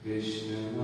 Krishna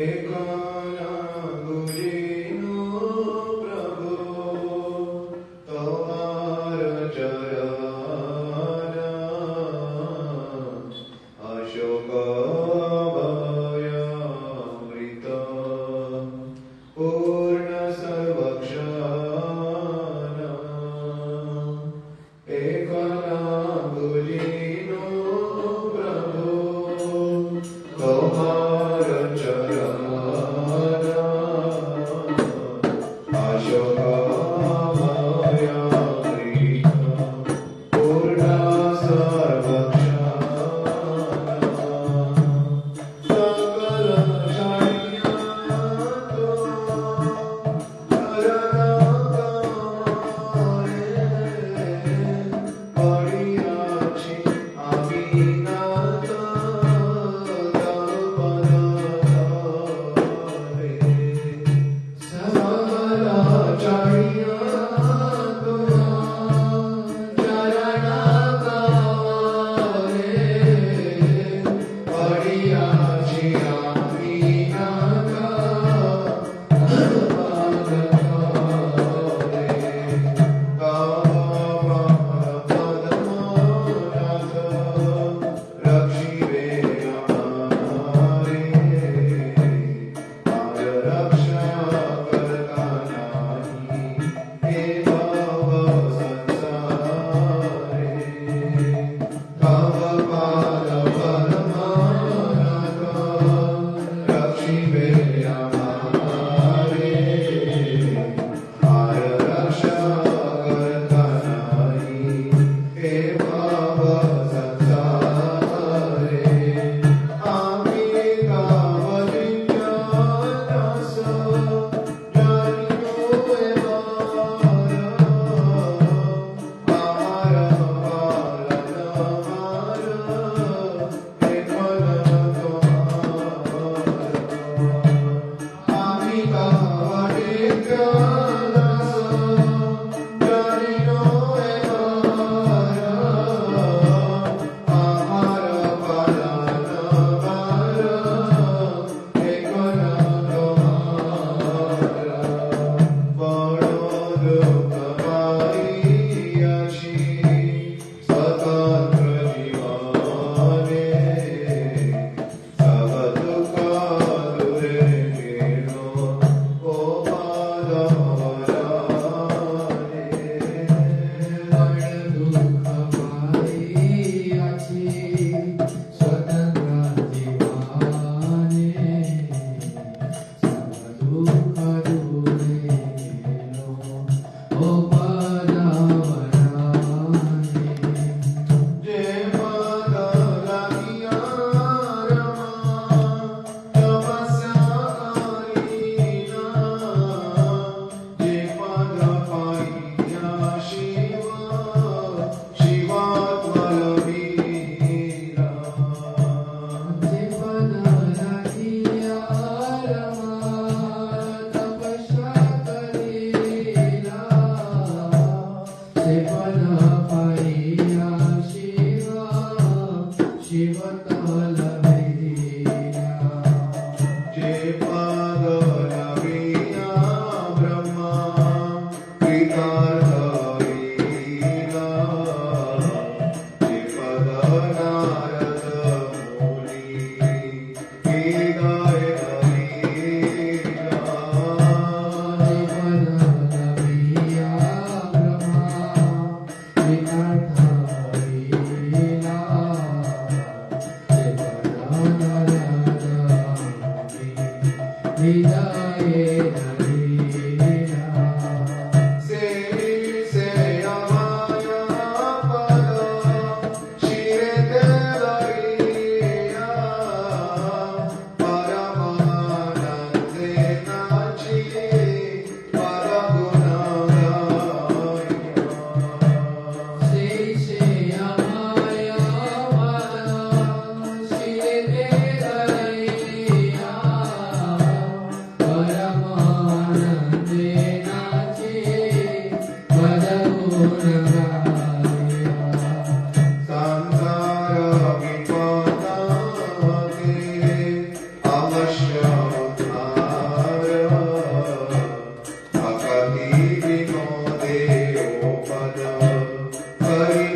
एकना गुरीनु प्रभु तोमार चरण अशोक भयामृत पूर्ण सर्वक्षण एकना गुरीनु प्रभु तोमार चरण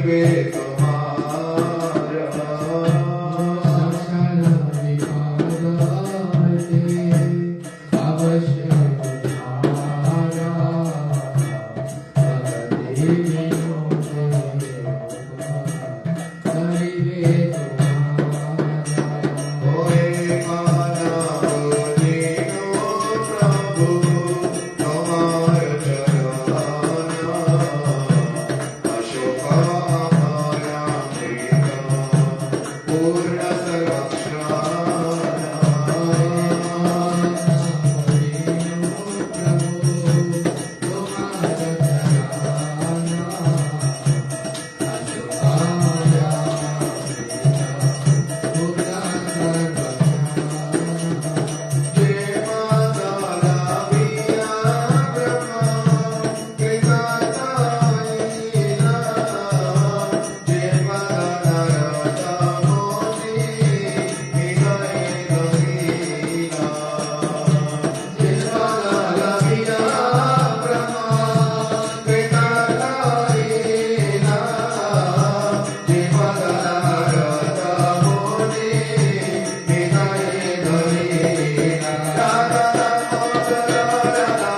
करिबे तुम्हारा सकल विकाराते अवश्य तुम्हारा भगति विनोदे करिबे तुम्हारा होए माना बोलिनो प्रभु तुम्हार चराना अशोका हमारा प्रीता पूर्ण संरक्षणा जय माता लाविया ब्रह्मा कृताताईना जय माता नारदा मोदी हृदय गरीना जय माता लाविया ब्रह्मा कृताताईना जय माता नारदा मोदी हृदय गरीना राधा दामोदर राधा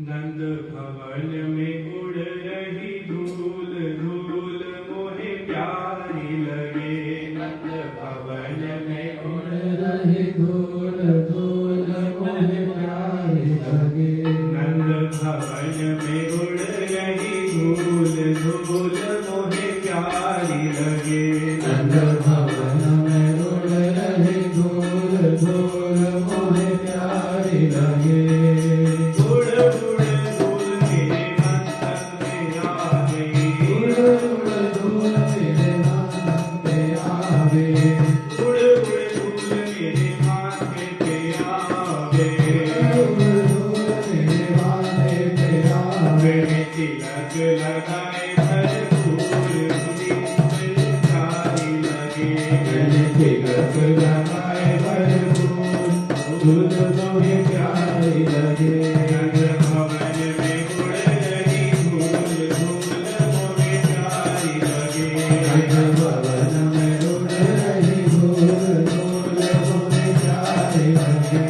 नंद भवन में उड़ रही धूल धूल मोहे प्यारी लगे नंद भवन में उड़ रही धूल धूल मोहे प्यारी लगे नंद भवन में उड़ रही धूल धूल मोहे प्यारी लगे नंद भवन में उड़ रही धूल धूल मोहे प्यारी लगे उड़ उड़ धूल मेरे मन में आ गई उड़ उड़ धूल मेरे मन पे आवे उड़ उड़ धूल मेरे माथे पे आवे उड़ धूल मेरे माथे पे आवे मैंने तिलक लगाए भरपूर मुझे प्यारी लगे मैंने तिलक लगाए भरपूर दूध मोहे प्यारी लगे नंद भवन में उड़ रही धूल धूल मोहे प्यारी लगे नंद भवन में उड़ रही धूल धूल मोहे प्यारी लगे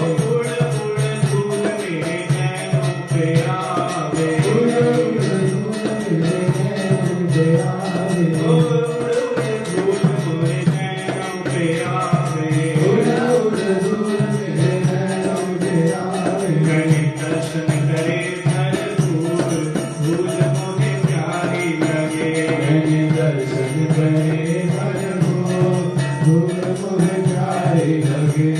उड़ उड़ धूल मेरे नैनों पे आवे उड़ उड़ धूल मेरे नैनों पे आवे उड़ उड़ धूल मोरे नैनों पे आवे उड़ उड़ धूल मेरे नैनों पे आवे मैंने दर्शन करे भरपूर धूल मोहे प्यारी लगे मैंने दर्शन करे भरपूर धूल मोहे प्यारी लगे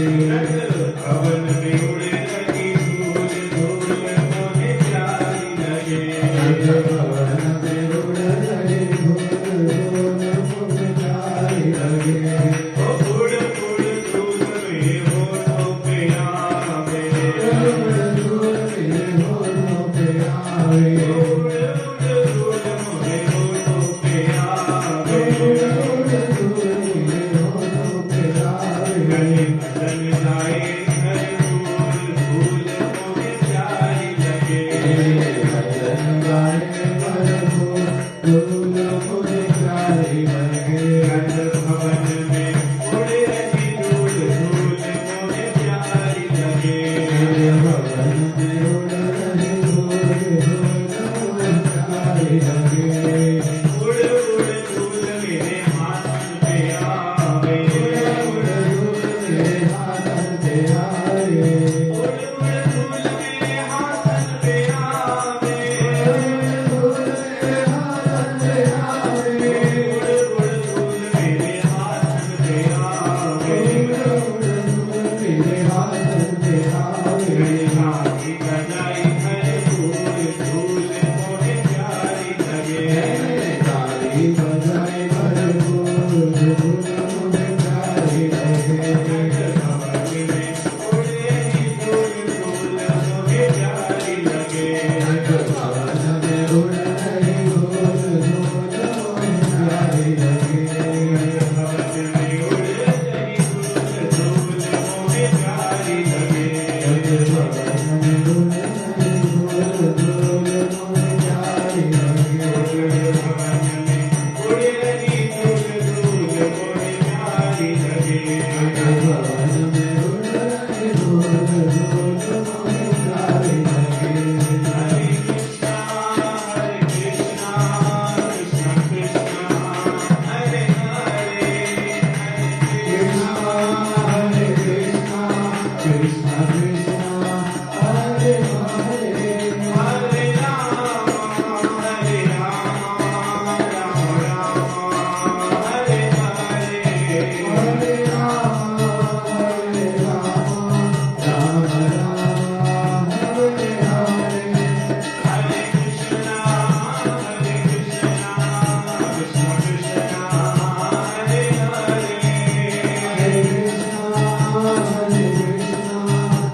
भवन में उड़ रही धूल धूल मोहे प्यारी लगे नंद भवन में उड़ रही धूल धूल मोहे प्यारी लगे उड़ उड़ धूल मेरे होठों पे आवे उड़ धूल मेरे होठों पे आवे उड़ उड़ धूल मोरे होठों पे आवे उड़ धूल मेरे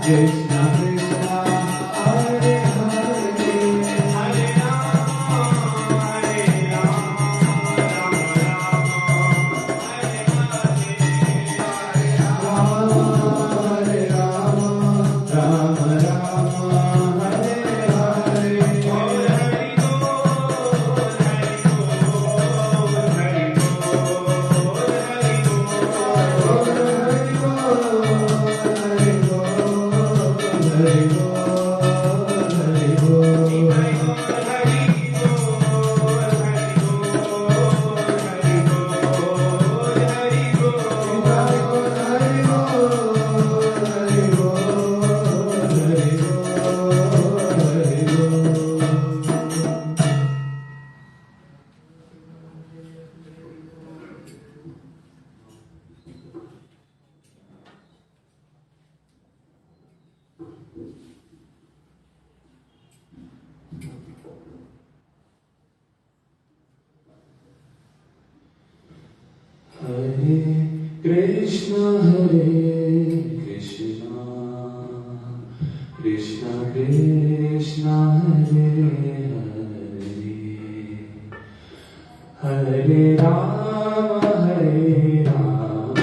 Krishna Krishna Hare Hare Hare Rama Hare Rama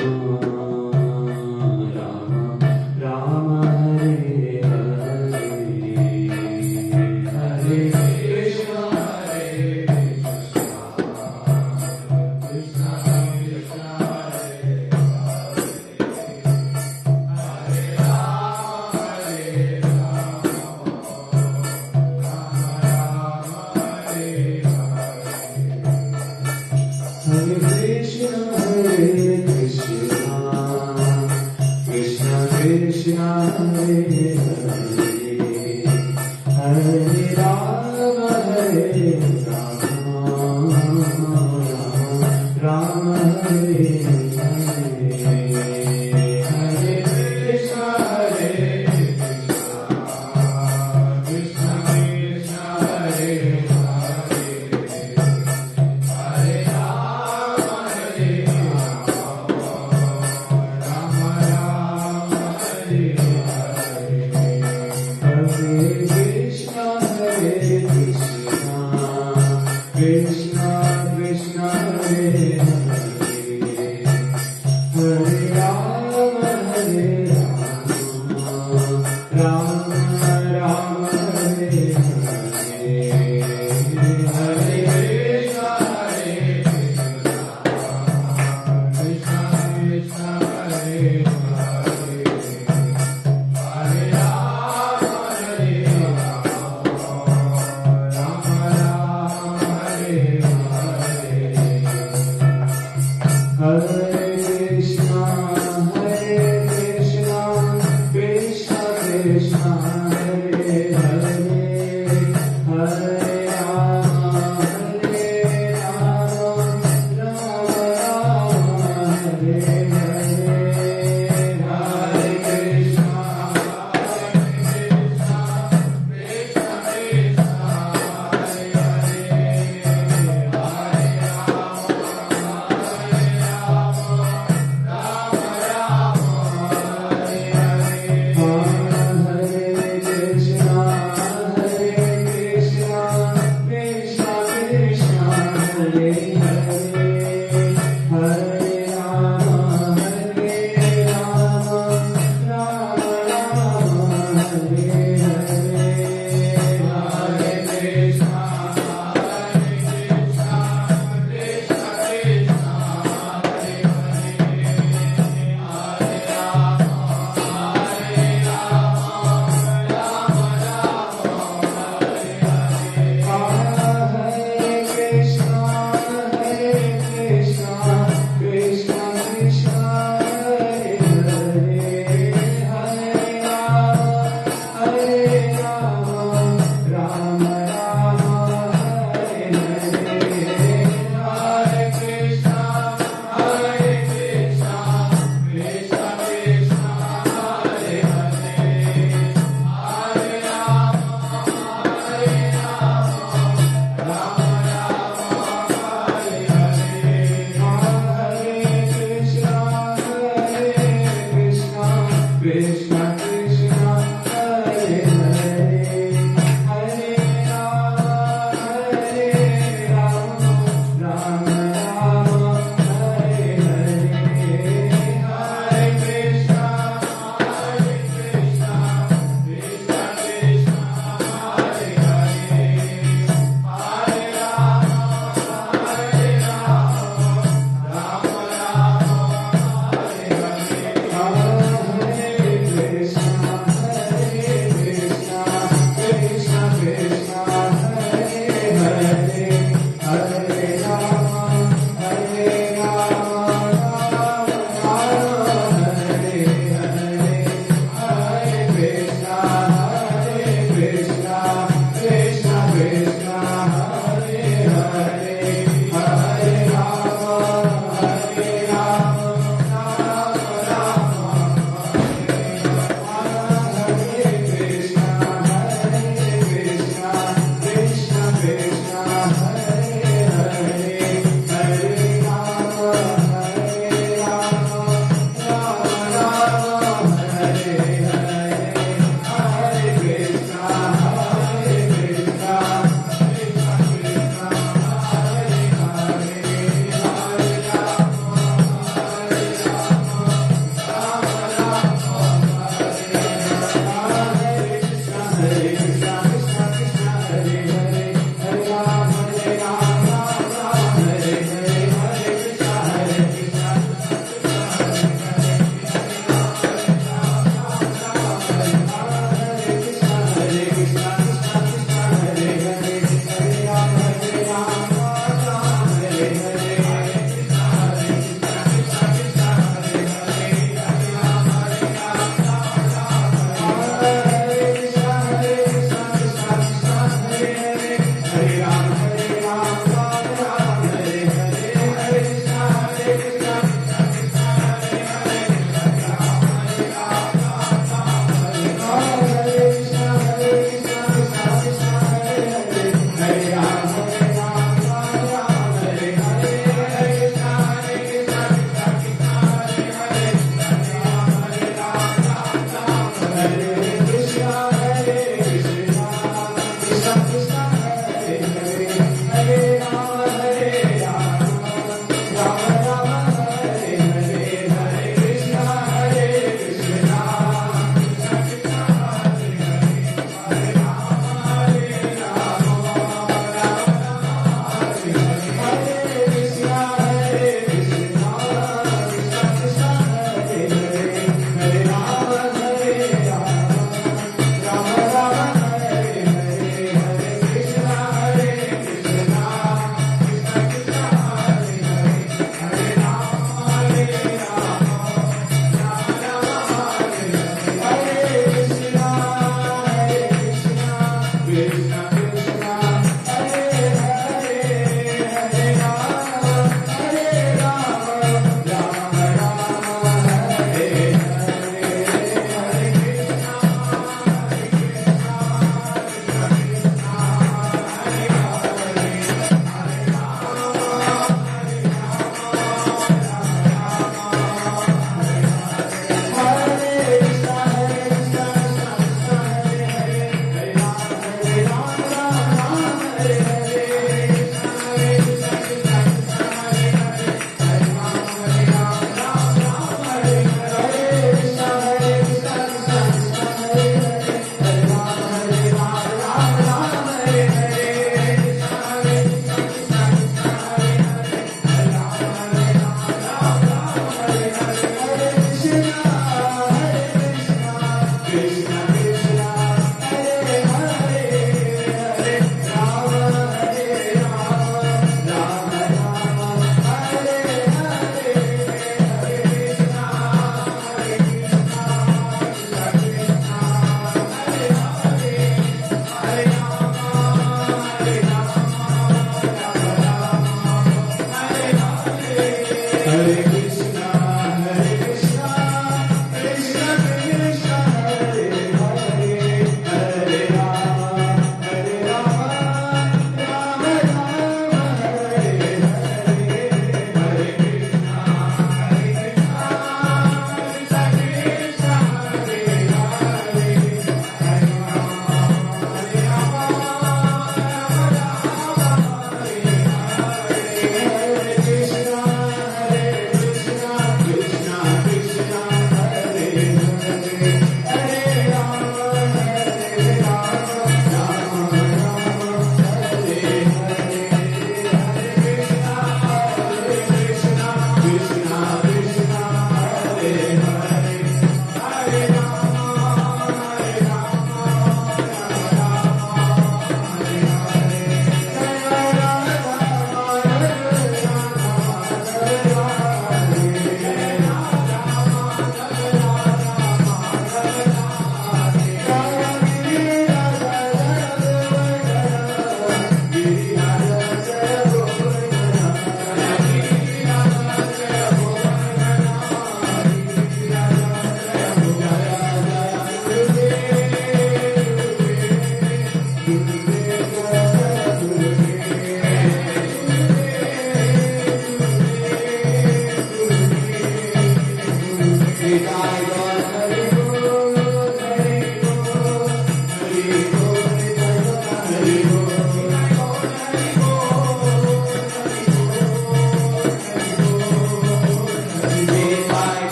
Rama Rama Hare Hare Hare Krishna Krishna Krishna Hare Hare Hare Rama Rama Rama Hare Hare Hare Krishna Hare Krishna Krishna Krishna Hare Hare Hare Rama Rama Hare Hare Krishna Krishna Krishna Hare Krishna Krishna Hare Hare Rama Rama Rama Hare Hare Krishna Krishna Krishna Hare Hare Rama Hare Krishna Krishna Krishna Hare Hare Hare Rama Rama Rama Hare Hare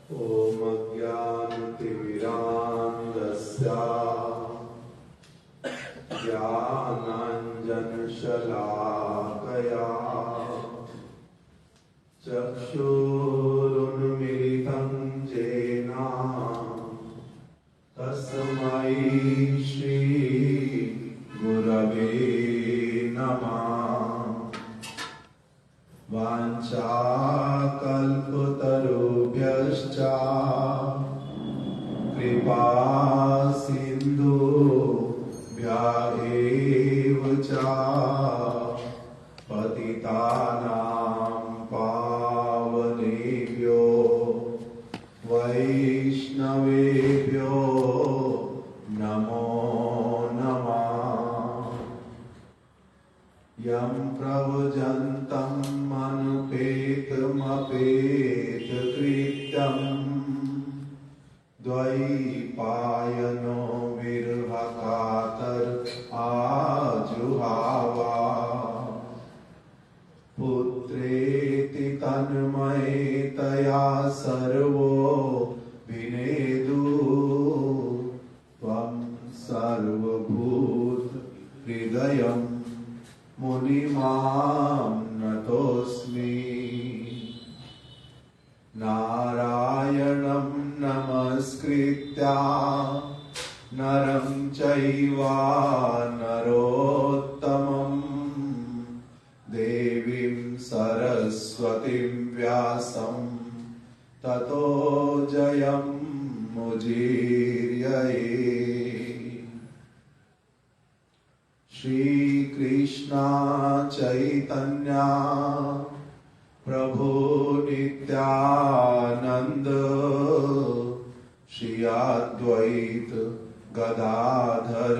ॐ अज्ञानतिमिरान्धस्य ज्ञानाञ्जनशलाकया चक्षुरुन्मिलितं येन तस्मै श्रीगुरवे नमः। वाञ्छाकल्पतरुभ्यश्च कृपा सिन्धुभ्य एव च पतितानां पावनेभ्यो वैष्णवेभ्यो नमो नमः। यं प्रव्रजन्तम् अनुपेतमपेतकृत्यम् द्वैपायनो विरहकातर आजुहावा पुत्रेति तन्मयतया सर्वो विनेदु त्वं सर्वभूत हृदयम् मुनिमां नतोऽस्मि। नारायणं नमस्कृत्य नरं चैव नरोत्तमं देवीं सरस्वतीं व्यासं ततो जयमुदीरये। श्री कृष्ण चैतन्य प्रभु नित्यानंद श्री अद्वैत गदाधर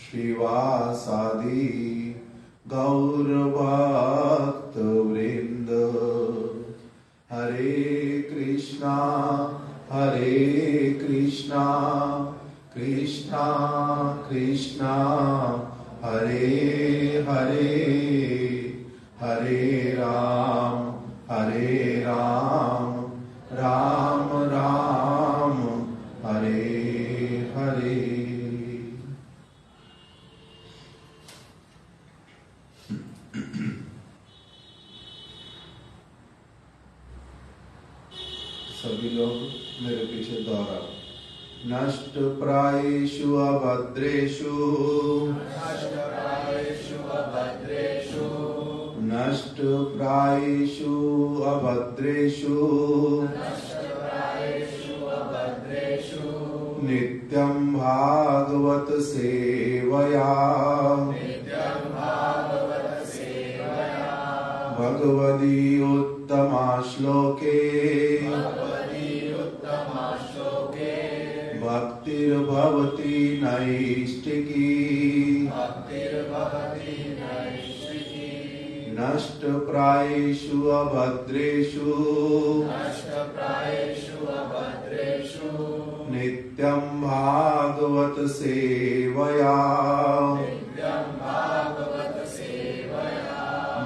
श्रीवासादि गौरभक्त वृंद। हरे कृष्णा कृष्णा कृष्णा हरे हरे हरे राम राम राम हरे हरे। सभी लोग मेरे पीछे दोहराओ। नष्ट प्रायेषु अभद्रेषु नष्ट प्रायेषु अभद्रेषु नित्यं भागवत सेवया भगवती उत्तमा श्लोके भक्तिर्भवति नैष्ठिकी। नष्ट प्रायेषु अभद्रेषु नित्यं भागवत सेवया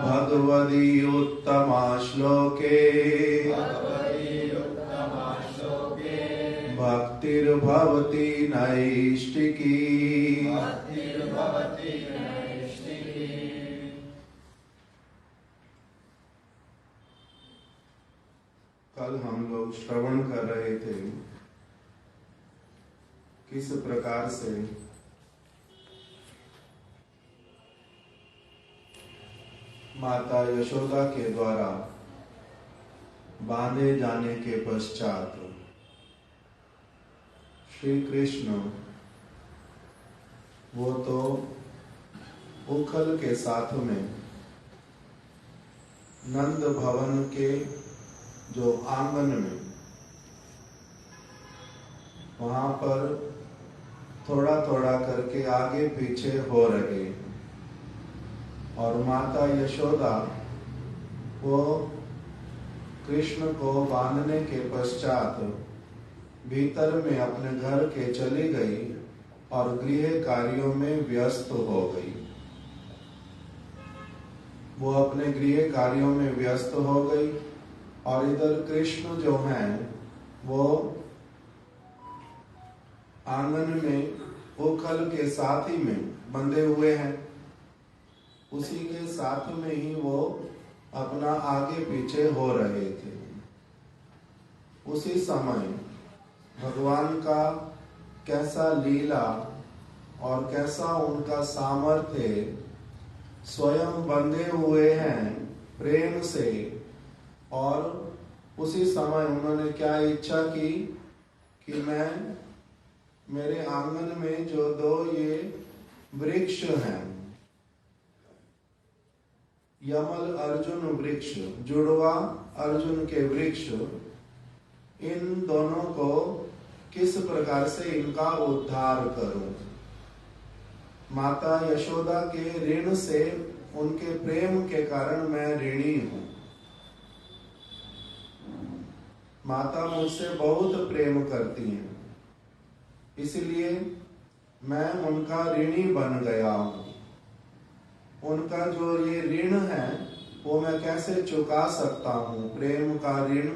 भगवदी उत्तमा श्लोके भक्तिर्भवति नैष्टिकी। कल हम लोग श्रवण कर रहे थे किस प्रकार से माता यशोदा के द्वारा बांधे जाने के पश्चात श्री कृष्ण वो तो उखल के साथ में नंद भवन के जो आंगन में वहां पर थोड़ा थोड़ा करके आगे पीछे हो रहे और माता यशोदा वो कृष्ण को बांधने के पश्चात भीतर में अपने घर के चली गई और गृह कार्यों में व्यस्त हो गई। वो अपने गृह कार्यों में व्यस्त हो गई और इधर कृष्ण जो हैं वो आंगन में उखल के साथ ही में बंधे हुए हैं। उसी के साथ में ही वो अपना आगे पीछे हो रहे थे। उसी समय भगवान का कैसा लीला और कैसा उनका सामर्थ्य, स्वयं बंधे हुए हैं प्रेम से, और उसी समय उन्होंने क्या इच्छा की कि मैं मेरे आंगन में जो दो ये वृक्ष हैं, यमल अर्जुन वृक्ष, जुड़वा अर्जुन के वृक्ष, इन दोनों को किस प्रकार से इनका उद्धार करूं। माता यशोदा के ऋण से, उनके प्रेम के कारण मैं ऋणी हूं। माता मुझसे बहुत प्रेम करती हैं, इसलिए मैं उनका ऋणी बन गया हूं। उनका जो ये ऋण है वो मैं कैसे चुका सकता हूं, प्रेम का ऋण।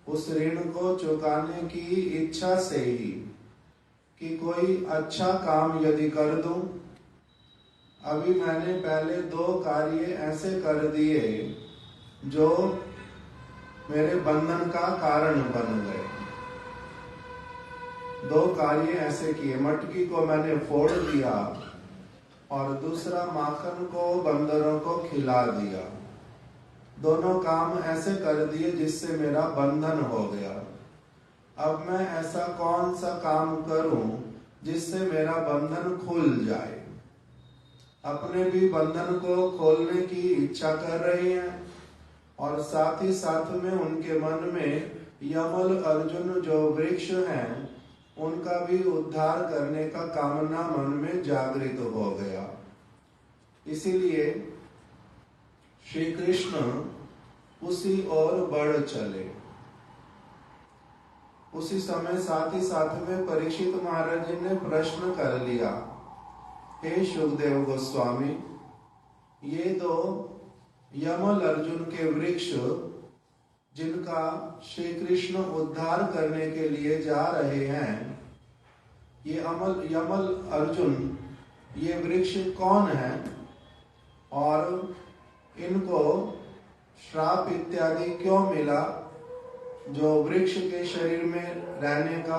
उस ऋण को चुकाने की इच्छा से ही कि कोई अच्छा काम यदि कर दूं। अभी मैंने पहले दो कार्य ऐसे कर दिए जो मेरे बंधन का कारण बन गए। दो कार्य ऐसे किए, मटकी को मैंने फोड़ दिया और दूसरा माखन को बंदरों को खिला दिया। दोनों काम ऐसे कर दिए जिससे मेरा बंधन हो गया। अब मैं ऐसा कौन सा काम करूं जिससे मेरा बंधन खुल जाए। अपने भी बंधन को खोलने की इच्छा कर रही हैं और साथ ही साथ में उनके मन में यमल अर्जुन जो वृक्ष हैं उनका भी उद्धार करने का कामना मन में जागृत हो गया। इसीलिए श्री कृष्ण उसी ओर बढ़ चले। उसी समय साथ ही साथ में परीक्षित महाराज जी ने प्रश्न कर लिया, हे शुकदेव गोस्वामी, ये दो यमल अर्जुन के वृक्ष जिनका श्री कृष्ण उद्धार करने के लिए जा रहे हैं, ये यमल अर्जुन ये वृक्ष कौन है और इनको श्राप इत्यादि क्यों मिला जो वृक्ष के शरीर में रहने का।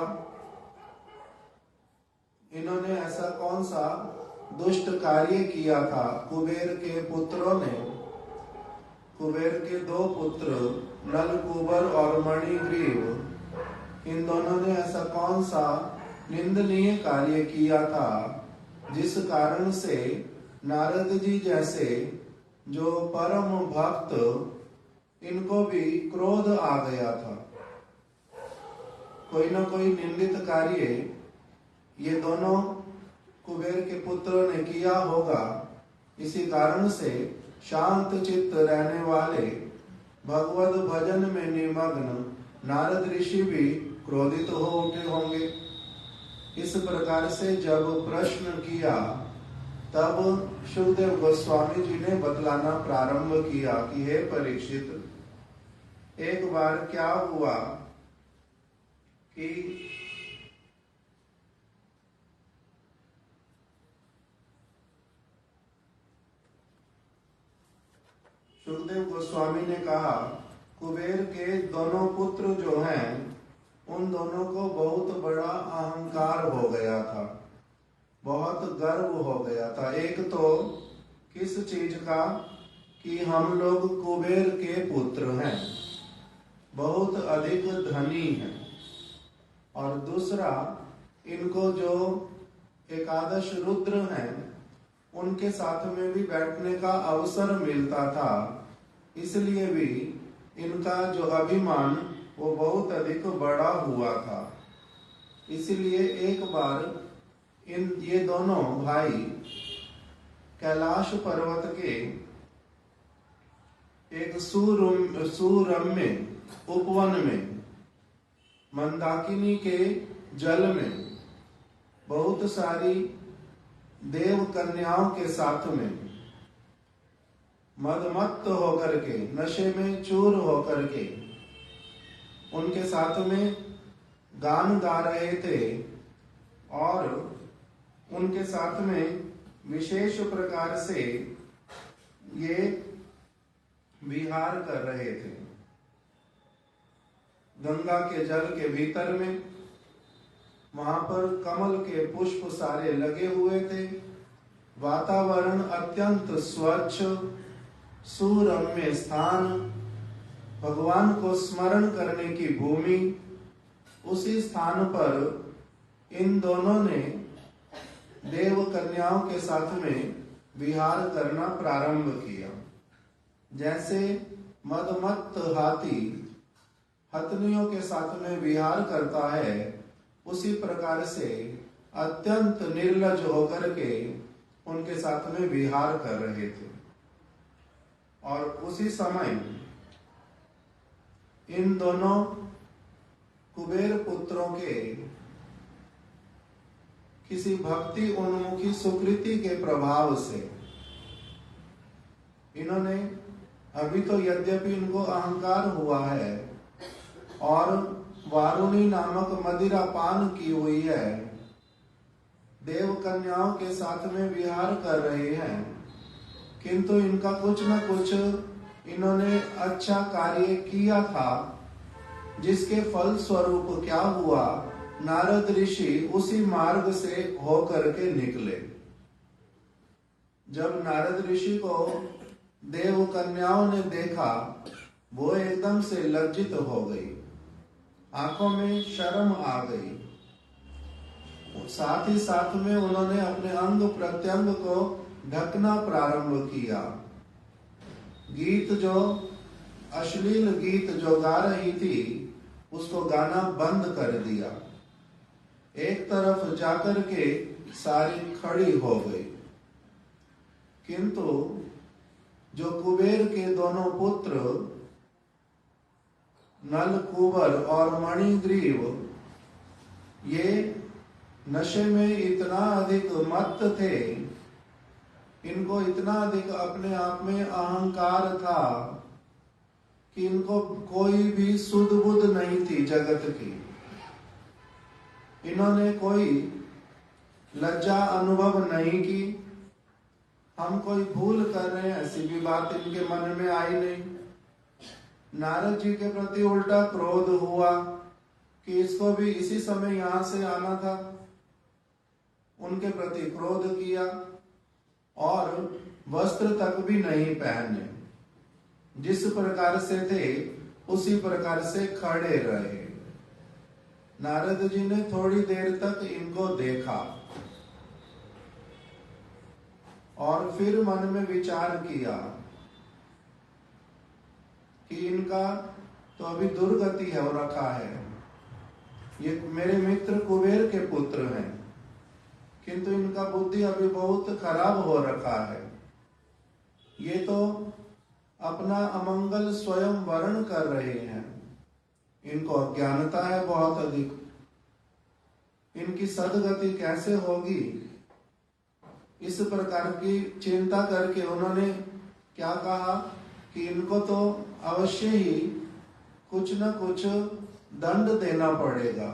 इन्होंने ऐसा कौन सा दुष्ट कार्य किया था। कुबेर के पुत्रों ने, कुबेर के दो पुत्र नलकूबर और मणिग्रीव, इन दोनों ने ऐसा कौन सा निंदनीय कार्य किया था जिस कारण से नारद जी जैसे जो परम भक्त, इनको भी क्रोध आ गया था। कोई ना कोई निंदित कार्य ये दोनों कुबेर के पुत्रों ने किया होगा। इसी कारण से शांत चित्त रहने वाले, भगवत भजन में निमग्न नारद ऋषि भी क्रोधित हो उठे होंगे। इस प्रकार से जब प्रश्न किया तब सुखदेव गोस्वामी जी ने बतलाना प्रारंभ किया कि हे परीक्षित, एक बार क्या हुआ कि सुखदेव गोस्वामी ने कहा, कुबेर के दोनों पुत्र जो हैं उन दोनों को बहुत बड़ा अहंकार हो गया था, बहुत गर्व हो गया था। एक तो किस चीज का कि हम लोग कुबेर के पुत्र हैं, बहुत अधिक धनी हैं, और दूसरा इनको जो एकादश रुद्र हैं उनके साथ में भी बैठने का अवसर मिलता था, इसलिए भी इनका जो अभिमान वो बहुत अधिक बड़ा हुआ था। इसलिए एक बार ये दोनों भाई कैलाश पर्वत के एक सुरम्य उपवन में मंदाकिनी के जल में बहुत सारी देव कन्याओं के साथ में मदमत्त होकर के, नशे में चूर होकर के उनके साथ में गान गा रहे थे और उनके साथ में विशेष प्रकार से ये विहार कर रहे थे। गंगा के जल के भीतर में वहां पर कमल के पुष्प सारे लगे हुए थे, वातावरण अत्यंत स्वच्छ, सुरम्य स्थान, भगवान को स्मरण करने की भूमि। उसी स्थान पर इन दोनों ने देव कन्याओं के साथ में विहार करना प्रारंभ किया। जैसे मदमत्त हाथी हथनियों के साथ में विहार करता है, उसी प्रकार से अत्यंत निर्लज होकर के उनके साथ में विहार कर रहे थे। और उसी समय इन दोनों कुबेर पुत्रों के किसी भक्ति उन्मुखी सुकृति के प्रभाव से इन्होंने, अभी तो यद्यपि इनको अहंकार हुआ है और वारुणी नामक मदिरा पान की हुई है, देव कन्याओं के साथ में विहार कर रहे हैं, किंतु इनका कुछ न कुछ इन्होंने अच्छा कार्य किया था, जिसके फल स्वरूप क्या हुआ, नारद ऋषि उसी मार्ग से होकर के निकले। जब नारद ऋषि को देव कन्याओं ने देखा, वो एकदम से लज्जित हो गई, आंखों में शर्म आ गई। साथ ही साथ में उन्होंने अपने अंग प्रत्यंग को ढकना प्रारंभ किया। गीत जो अश्लील गीत जो गा रही थी उसको गाना बंद कर दिया। एक तरफ जाकर के सारी खड़ी हो गई। किंतु जो कुबेर के दोनों पुत्र नल कुबर और मणिग्रीव, ये नशे में इतना अधिक मत्त थे, इनको इतना अधिक अपने आप में अहंकार था कि इनको कोई भी सुध बुध नहीं थी जगत की। इन्होंने कोई लज्जा अनुभव नहीं की, हम कोई भूल कर रहे हैं ऐसी भी बात इनके मन में आई नहीं। नारद जी के प्रति उल्टा क्रोध हुआ कि इसको भी इसी समय यहां से आना था। उनके प्रति क्रोध किया और वस्त्र तक भी नहीं पहने, जिस प्रकार से थे उसी प्रकार से खड़े रहे। नारद जी ने थोड़ी देर तक इनको देखा और फिर मन में विचार किया कि इनका तो अभी दुर्गति है हो रखा है, ये मेरे मित्र कुबेर के पुत्र हैं, किंतु इनका बुद्धि अभी बहुत खराब हो रखा है। ये तो अपना अमंगल स्वयं वर्ण कर रहे हैं, इनको अज्ञानता है बहुत अधिक, इनकी सदगति कैसे होगी, इस प्रकार की चिंता करके उन्होंने क्या कहा कि इनको तो अवश्य ही कुछ न कुछ दंड देना पड़ेगा,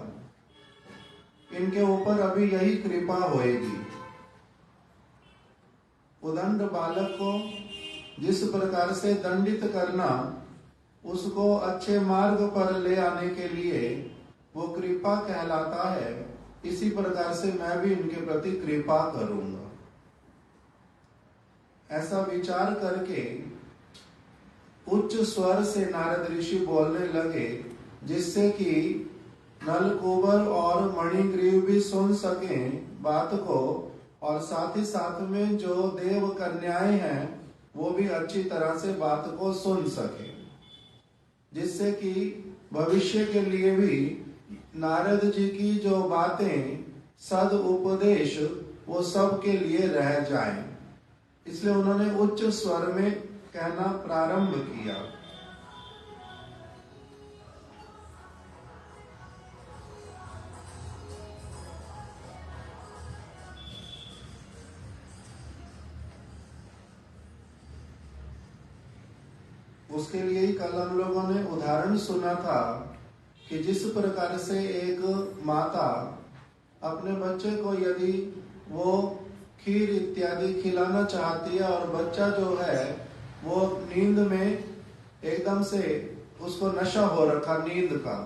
इनके ऊपर अभी यही कृपा होएगी। उदंड बालक को जिस प्रकार से दंडित करना, उसको अच्छे मार्ग पर ले आने के लिए वो कृपा कहलाता है। इसी प्रकार से मैं भी इनके प्रति कृपा करूंगा। ऐसा विचार करके उच्च स्वर से नारद ऋषि बोलने लगे, जिससे कि नलकूबर और मणिग्रीव भी सुन सकें बात को, और साथ ही साथ में जो देव कन्याएं हैं वो भी अच्छी तरह से बात को सुन सके, जिससे कि भविष्य के लिए भी नारद जी की जो बातें सद उपदेश वो सब के लिए रह जाएं। इसलिए उन्होंने उच्च स्वर में कहना प्रारंभ किया। उसके लिए ही कल हम लोगों ने उदाहरण सुना था कि जिस प्रकार से एक माता अपने बच्चे को यदि वो खीर इत्यादि खिलाना चाहती है और बच्चा जो है वो नींद में एकदम से उसको नशा हो रखा नींद का,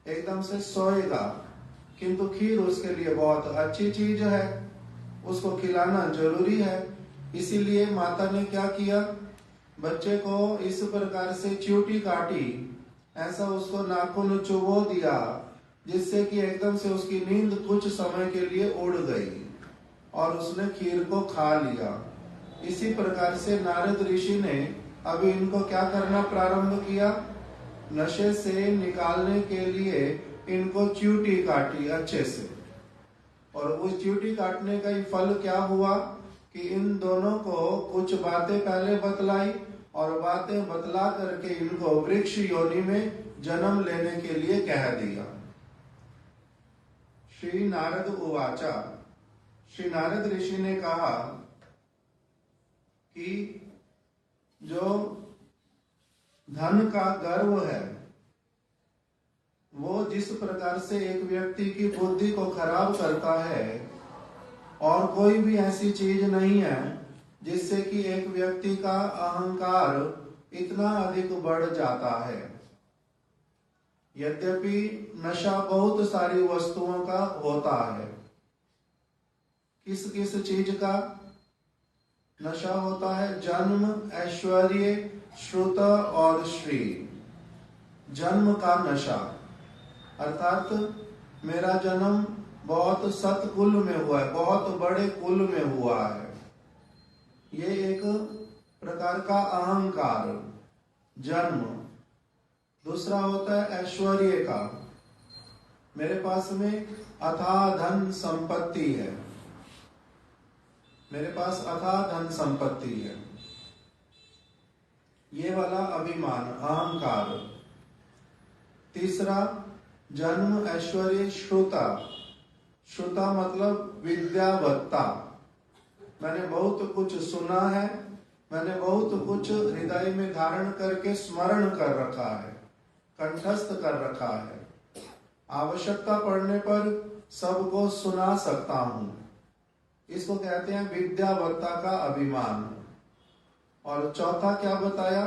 एकदम से सोएगा, किंतु खीर उसके लिए बहुत अच्छी चीज है, उसको खिलाना जरूरी है। इसीलिए माता ने क्या किया, बच्चे को इस प्रकार से चींटी काटी, ऐसा उसको नाखून चुभो दिया, जिससे कि एकदम से उसकी नींद कुछ समय के लिए उड़ गई और उसने खीर को खा लिया। इसी प्रकार से नारद ऋषि ने अभी इनको क्या करना प्रारंभ किया, नशे से निकालने के लिए इनको चींटी काटी अच्छे से, और उस चींटी काटने का ही फल क्या हुआ कि इन दोनों को कुछ बातें पहले बतलाई और बातें बतला करके इनको वृक्ष योनि में जन्म लेने के लिए कह दिया। श्री नारद उवाचा, श्री नारद ऋषि ने कहा कि जो धन का गर्व है वो जिस प्रकार से एक व्यक्ति की बुद्धि को खराब करता है, और कोई भी ऐसी चीज नहीं है जिससे कि एक व्यक्ति का अहंकार इतना अधिक बढ़ जाता है। यद्यपि नशा बहुत सारी वस्तुओं का होता है, किस किस चीज का नशा होता है, जन्म, ऐश्वर्य, श्रुत और श्री। जन्म का नशा अर्थात मेरा जन्म बहुत सत्कुल में हुआ है, बहुत बड़े कुल में हुआ है, ये एक प्रकार का अहंकार जन्म। दूसरा होता है ऐश्वर्य का, मेरे पास में अथाह धन संपत्ति है, मेरे पास अथाह धन संपत्ति है, ये वाला अभिमान अहंकार। तीसरा जन्म, ऐश्वर्य, श्रुता। श्रुता मतलब विद्यावत्ता, मैंने बहुत कुछ सुना है, मैंने बहुत कुछ हृदय में धारण करके स्मरण कर रखा है, कंठस्थ कर रखा है, आवश्यकता पड़ने पर सबको सुना सकता हूं, इसको कहते हैं विद्यावत्ता का अभिमान। और चौथा क्या बताया,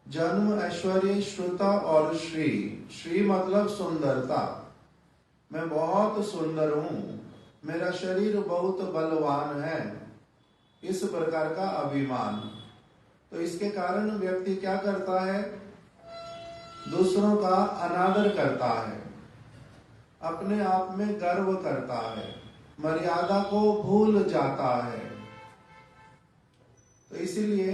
जन्म, ऐश्वर्य, श्रुता और श्री। श्री मतलब सुंदरता, मैं बहुत सुंदर हूं, मेरा शरीर बहुत बलवान है, इस प्रकार का अभिमान। तो इसके कारण व्यक्ति क्या करता है, दूसरों का अनादर करता है, अपने आप में गर्व करता है, मर्यादा को भूल जाता है। तो इसीलिए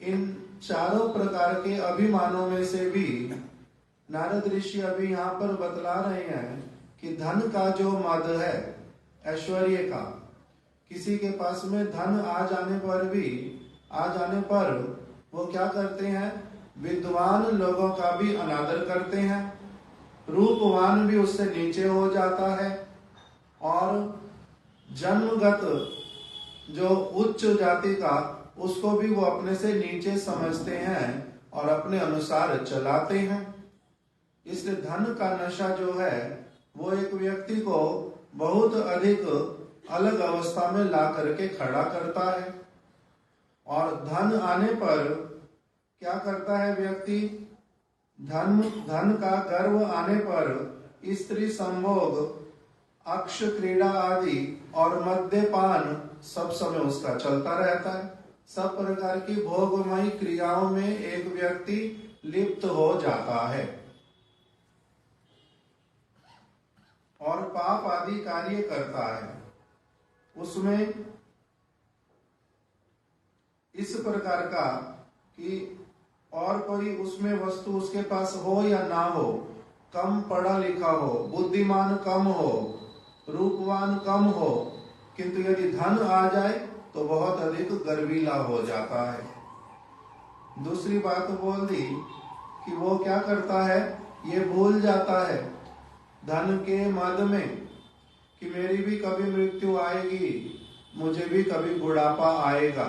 इन चारों प्रकार के अभिमानों में से भी नारद ऋषि अभी यहाँ पर बतला रहे हैं कि धन का जो मद है, ऐश्वर्य का, किसी के पास में धन आ जाने पर वो क्या करते हैं, विद्वान लोगों का भी अनादर करते हैं रूपवान भी उससे नीचे हो जाता है, और जन्मगत जो उच्च जाति का उसको भी वो अपने से नीचे समझते हैं और अपने अनुसार चलाते हैं। इसलिए धन का नशा जो है वो एक व्यक्ति को बहुत अधिक अलग अवस्था में ला करके खड़ा करता है। और धन आने पर क्या करता है व्यक्ति, धन का गर्व आने पर स्त्री संभोग, अक्ष क्रीड़ा आदि और मद्यपान सब समय उसका चलता रहता है। सब प्रकार की भोगमयी क्रियाओं में एक व्यक्ति लिप्त हो जाता है और पाप आदि कार्य करता है। उसमें इस प्रकार का कि और कोई उसमें वस्तु उसके पास हो या ना हो, कम पढ़ा लिखा हो, बुद्धिमान कम हो, रूपवान कम हो, किंतु यदि धन आ जाए तो बहुत अधिक गर्वीला हो जाता है। दूसरी बात बोल दी कि वो क्या करता है, ये भूल जाता है धन के मद में कि मेरी भी कभी मृत्यु आएगी, मुझे भी कभी बुढ़ापा आएगा,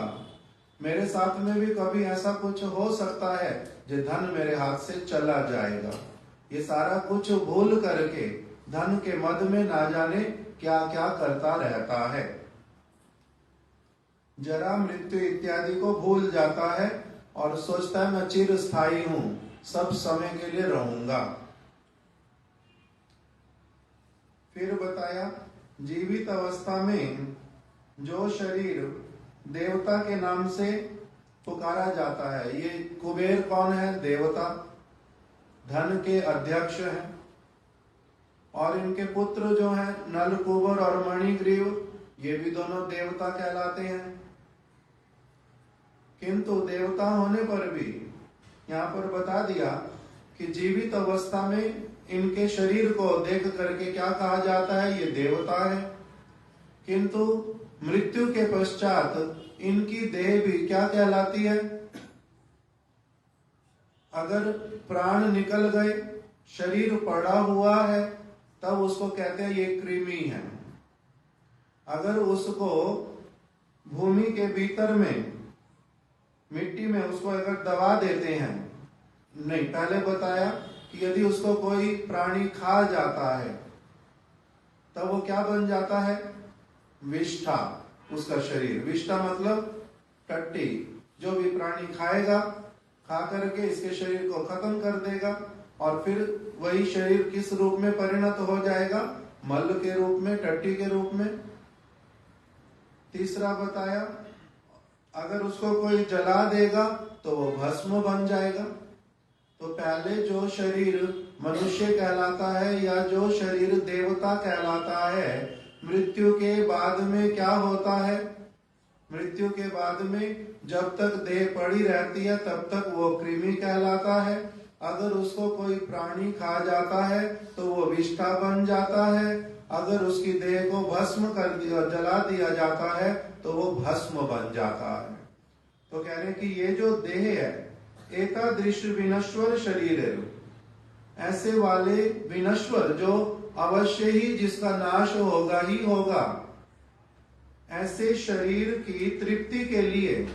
मेरे साथ में भी कभी ऐसा कुछ हो सकता है जो धन मेरे हाथ से चला जाएगा। ये सारा कुछ भूल करके धन के मद में ना जाने क्या क्या करता रहता है, जरा मृत्यु इत्यादि को भूल जाता है और सोचता है मैं चिरस्थायी हूं, सब समय के लिए रहूंगा। फिर बताया जीवित अवस्था में जो शरीर देवता के नाम से पुकारा जाता है, ये कुबेर कौन है, देवता, धन के अध्यक्ष हैं, और इनके पुत्र जो हैं नल कुबर और मणिग्रीव, ये भी दोनों देवता कहलाते हैं। किंतु देवता होने पर भी यहाँ पर बता दिया कि जीवित अवस्था में इनके शरीर को देख करके क्या कहा जाता है, ये देवता है। किंतु मृत्यु के पश्चात इनकी देह भी क्या कहलाती है, अगर प्राण निकल गए, शरीर पड़ा हुआ है, तब उसको कहते हैं ये कृमि है। अगर उसको भूमि के भीतर में मिट्टी में उसको अगर दबा देते हैं, नहीं, पहले बताया कि यदि उसको कोई प्राणी खा जाता है तब वो क्या बन जाता है, विष्ठा, उसका शरीर। विष्ठा मतलब टट्टी, जो भी प्राणी खाएगा, खा करके इसके शरीर को खत्म कर देगा और फिर वही शरीर किस रूप में परिणत हो जाएगा, मल के रूप में, टट्टी के रूप में। तीसरा बताया अगर उसको कोई जला देगा तो वो भस्म बन जाएगा। तो पहले जो शरीर मनुष्य कहलाता है या जो शरीर देवता कहलाता है, मृत्यु के बाद में क्या होता है, मृत्यु के बाद में जब तक देह पड़ी रहती है तब तक वो कृमि कहलाता है। अगर उसको कोई प्राणी खा जाता है तो वो विष्ठा बन जाता है। अगर उसकी देह को भस्म कर दिया, जला दिया जाता है तो वो भस्म बन जाता है। तो कह रहे कि ये जो देह है, एतादृश विनश्वर शरीर है, ऐसे वाले विनश्वर जो अवश्य ही जिसका नाश होगा ही होगा, ऐसे शरीर की तृप्ति के लिए,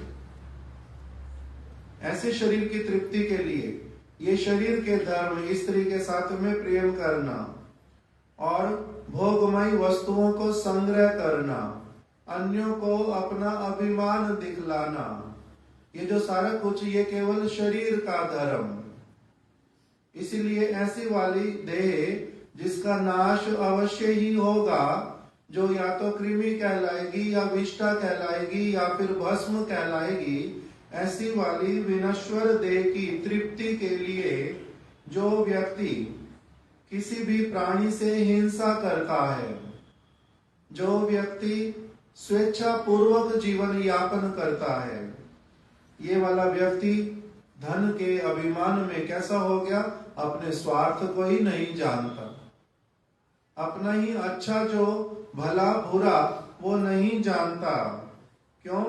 ऐसे शरीर की तृप्ति के लिए ये शरीर के धर्म, स्त्री के साथ में प्रेम करना और भोगमयी वस्तुओं को संग्रह करना, अन्यों को अपना अभिमान दिखलाना, ये जो सारा कुछ ये केवल शरीर का धर्म। इसीलिए ऐसी वाली देह जिसका नाश अवश्य ही होगा, जो या तो कृमि कहलाएगी या विष्ठा कहलाएगी या फिर भस्म कहलाएगी, ऐसी वाली विनश्वर देह की तृप्ति के लिए जो व्यक्ति किसी भी प्राणी से हिंसा करता है, जो व्यक्ति स्वेच्छा पूर्वक जीवन यापन करता है, ये वाला व्यक्ति धन के अभिमान में कैसा हो गया, अपने स्वार्थ को ही नहीं जानता, अपना ही अच्छा जो भला बुरा वो नहीं जानता। क्यों?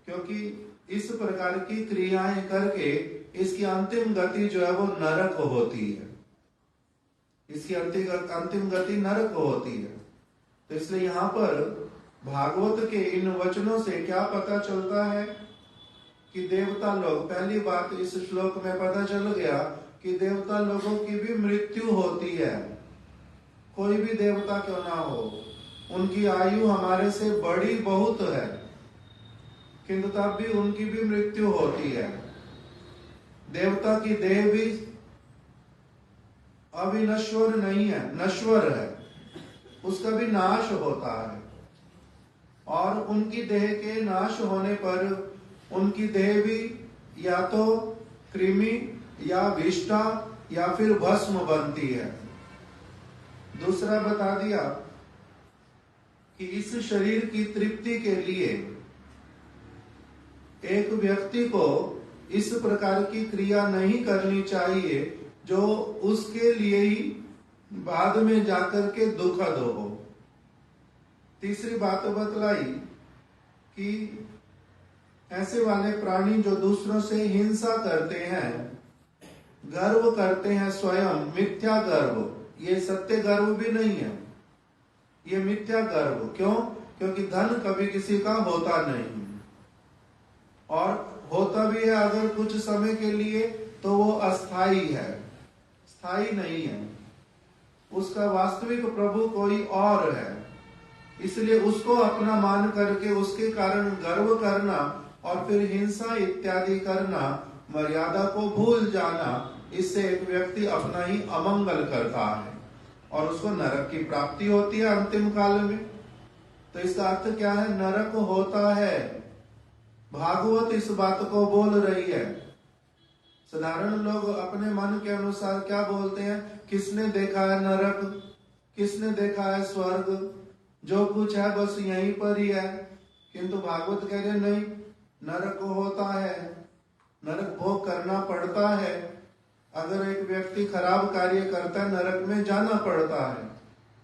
क्योंकि इस प्रकार की क्रियाएं करके इसकी अंतिम गति जो है वो नरक होती है। इसकी अंतिम गति नरक होती है। तो इसलिए यहाँ पर भागवत के इन वचनों से क्या पता चलता है कि देवता लोग, पहली बात इस श्लोक में पता चल गया कि देवता लोगों की भी मृत्यु होती है। कोई भी देवता क्यों ना हो, उनकी आयु हमारे से बड़ी बहुत है, किंतु तब भी उनकी भी मृत्यु होती है। देवता की देह भी अविनश्वर नहीं है, नश्वर है, उसका भी नाश होता है। और उनकी देह के नाश होने पर उनकी देह भी या तो कृमि या विष्ठा या फिर भस्म बनती है। दूसरा बता दिया कि इस शरीर की तृप्ति के लिए एक व्यक्ति को इस प्रकार की क्रिया नहीं करनी चाहिए जो उसके लिए ही बाद में जाकर के दुखद हो। तीसरी बात बतलाई कि ऐसे वाले प्राणी जो दूसरों से हिंसा करते हैं, गर्व करते हैं, स्वयं मिथ्या गर्व, ये सत्य गर्व भी नहीं है, ये मिथ्या गर्व। क्यों? क्योंकि धन कभी किसी का होता नहीं, और होता भी है अगर कुछ समय के लिए तो वो अस्थाई है, स्थायी नहीं है। उसका वास्तविक प्रभु कोई और है, इसलिए उसको अपना मान करके उसके कारण गर्व करना और फिर हिंसा इत्यादि करना, मर्यादा को भूल जाना, इससे एक व्यक्ति अपना ही अमंगल करता है और उसको नरक की प्राप्ति होती है अंतिम काल में। तो इसका अर्थ क्या है? नरक होता है। भागवत इस बात को बोल रही है। साधारण लोग अपने मन के अनुसार क्या बोलते हैं? किसने देखा है नरक, किसने देखा है स्वर्ग, जो कुछ है बस यहीं पर ही है। किंतु भागवत कह रहे नहीं, नरक होता है, नरक भोग करना पड़ता है। अगर एक व्यक्ति खराब कार्य करता है, नरक में जाना पड़ता है।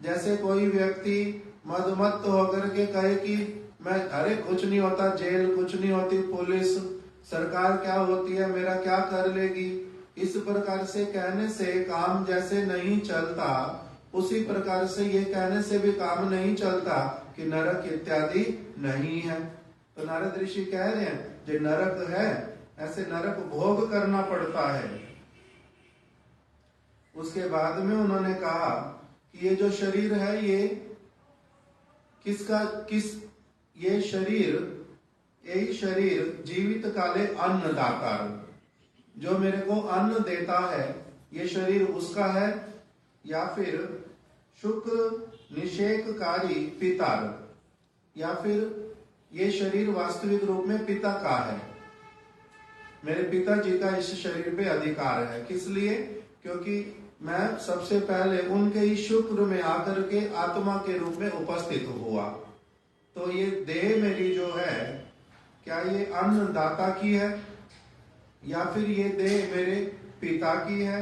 जैसे कोई व्यक्ति मदमत्त होकर के कहे कि मैं, अरे कुछ नहीं होता, जेल कुछ नहीं होती, पुलिस सरकार क्या होती है, मेरा क्या कर लेगी, इस प्रकार से कहने से काम जैसे नहीं चलता, उसी प्रकार से ये कहने से भी काम नहीं चलता कि नरक इत्यादि नहीं है। तो नारद ऋषि कह रहे हैं जो नरक है, ऐसे नरक भोग करना पड़ता है। उसके बाद में उन्होंने कहा कि ये जो शरीर है ये ये शरीर, यही शरीर जीवित काले अन्न दाता, जो मेरे को अन्न देता है, ये शरीर उसका है, या फिर शुक्र निषेककारी पिता, या फिर ये शरीर वास्तविक रूप में पिता का है। मेरे पिताजी का इस शरीर पे अधिकार है। किस लिए? क्योंकि मैं सबसे पहले उनके ही शुक्र में आकर के आत्मा के रूप में उपस्थित हुआ। तो ये देह मेरी जो है, क्या ये अन्नदाता की है, या फिर ये देह मेरे पिता की है,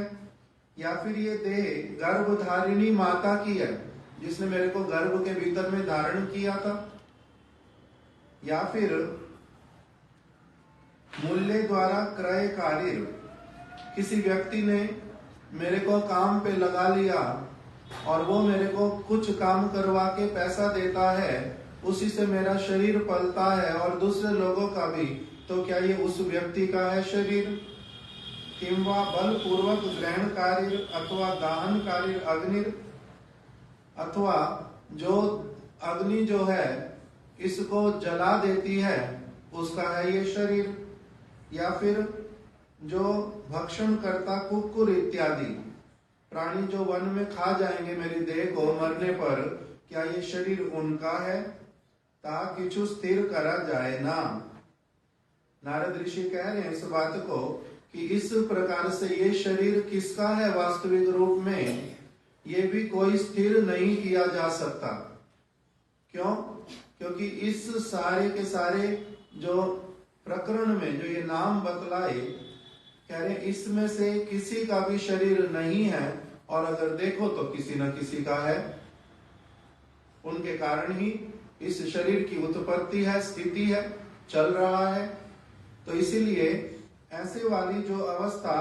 या फिर ये देह गर्भधारिणी माता की है जिसने मेरे को गर्भ के भीतर में धारण किया था, या फिर मूल्य द्वारा क्रयकारी, किसी व्यक्ति ने मेरे को काम पे लगा लिया और वो मेरे को कुछ काम करवा के पैसा देता है, उसी से मेरा शरीर पलता है और दूसरे लोगों का भी, तो क्या ये उस व्यक्ति का है शरीर? किंवा बल पूर्वक ग्रहण कार्य अथवा दाहन कार्य अग्नि, अथवा जो अग्नि जो है इसको जला देती है, उसका है ये शरीर। या फिर जो भक्षण करता कुक्कुर इत्यादि प्राणी जो वन में खा जाएंगे मेरी देह को मरने पर, क्या ये शरीर उनका है? ता किछु स्थिर करा जाए ना। नारद ऋषि कह रहे हैं इस बात को कि इस प्रकार से ये शरीर किसका है वास्तविक रूप में, ये भी कोई स्थिर नहीं किया जा सकता। क्यों? क्योंकि इस सारे के सारे जो प्रकरण में जो ये नाम बतलाए, कह रहे इसमें से किसी का भी शरीर नहीं है, और अगर देखो तो किसी न किसी का है। उनके कारण ही इस शरीर की उत्पत्ति है, स्थिति है, चल रहा है। तो इसीलिए ऐसे वाली जो अवस्था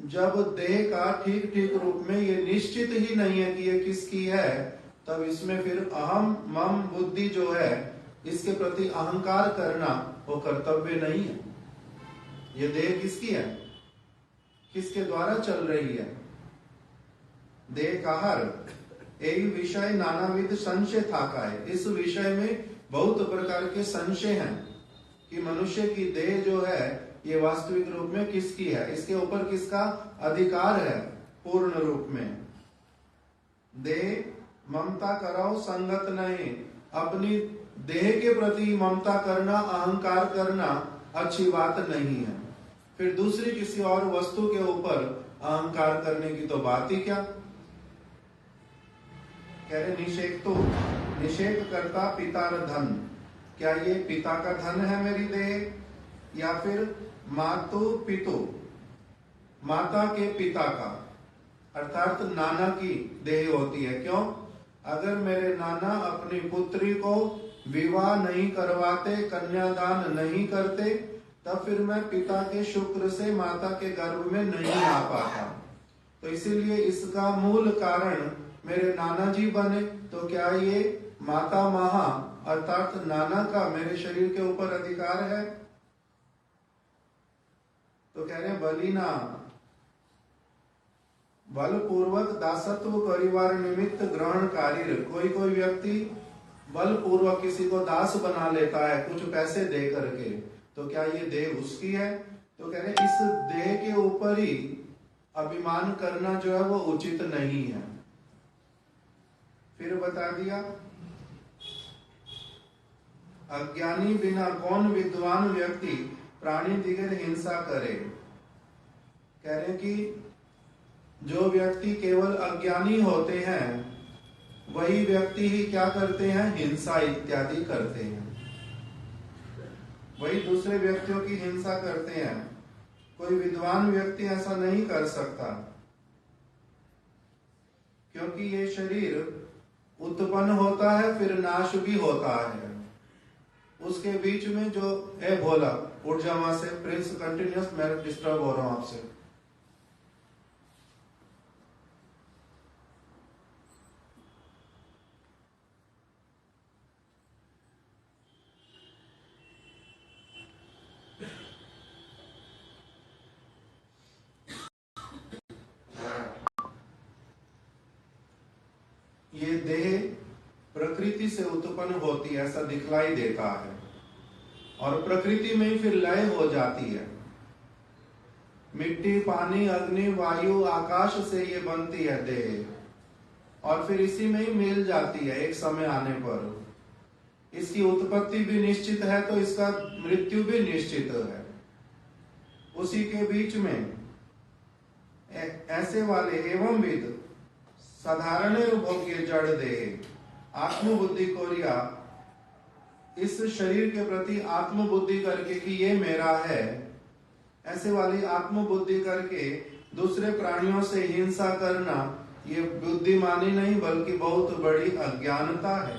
जब देह का ठीक ठीक रूप में ये निश्चित ही नहीं है कि ये किसकी है, तब इसमें फिर अहम मम बुद्धि जो है, इसके प्रति अहंकार करना वो कर्तव्य नहीं है। ये देह किसकी है, किसके द्वारा चल रही है? देह का हर एक विषय नानाविध संशय था का है। इस विषय में बहुत प्रकार के संशय हैं कि मनुष्य की देह जो है ये वास्तविक रूप में किसकी है, इसके ऊपर किसका अधिकार है पूर्ण रूप में। देह ममता कराओ संगत नहीं, अपनी देह के प्रति ममता करना, अहंकार करना अच्छी बात नहीं है। फिर दूसरी किसी और वस्तु के ऊपर अहंकार करने की तो बात ही क्या। कह रहे निषेक तो निषेक करता पितार धन, क्या ये पिता का धन है मेरी देह, या फिर मातु पितु माता के पिता का, अर्थात नाना की देह होती है। क्यों? अगर मेरे नाना अपनी पुत्री को विवाह नहीं करवाते, कन्यादान नहीं करते, तब फिर मैं पिता के शुक्र से माता के गर्भ में नहीं आ पाता। तो इसीलिए इसका मूल कारण मेरे नाना जी बने। तो क्या ये माता महा अर्थात नाना का मेरे शरीर के ऊपर अधिकार है? तो कह रहे बलिना बलपूर्वक दासत्व परिवार निमित्त ग्रहण कार्य। कोई कोई व्यक्ति बलपूर्वक किसी को दास बना लेता है कुछ पैसे दे करके, तो क्या ये देह उसकी है? तो कह रहे इस देह के ऊपर ही अभिमान करना जो है वो उचित नहीं है। फिर बता दिया अज्ञानी बिना कौन विद्वान व्यक्ति प्राणी दिगर हिंसा करे। कह रहे कि जो व्यक्ति केवल अज्ञानी होते हैं वही व्यक्ति ही क्या करते हैं, हिंसा इत्यादि करते हैं, वही दूसरे व्यक्तियों की हिंसा करते हैं। कोई विद्वान व्यक्ति ऐसा नहीं कर सकता, क्योंकि ये शरीर उत्पन्न होता है फिर नाश भी होता है। उसके बीच में जो है भोला उठ जा वहां से, प्रिंस कंटिन्यूस, मैं डिस्टर्ब हो रहा हूं आपसे। ये देह प्रकृति से उत्पन्न होती है ऐसा दिखलाई देता है, और प्रकृति में ही फिर लय हो जाती है। मिट्टी, पानी, अग्नि, वायु, आकाश से ये बनती है देह, और फिर इसी में ही मिल जाती है एक समय आने पर। इसकी उत्पत्ति भी निश्चित है तो इसका मृत्यु भी निश्चित है। उसी के बीच में ऐसे वाले एवं विद साधारण भोग्य जड़ देह आत्मबुद्धि कोरिया, इस शरीर के प्रति आत्मबुद्धि करके कि ये मेरा है, ऐसे वाली आत्मबुद्धि करके दूसरे प्राणियों से हिंसा करना ये बुद्धिमानी नहीं बल्कि बहुत बड़ी अज्ञानता है।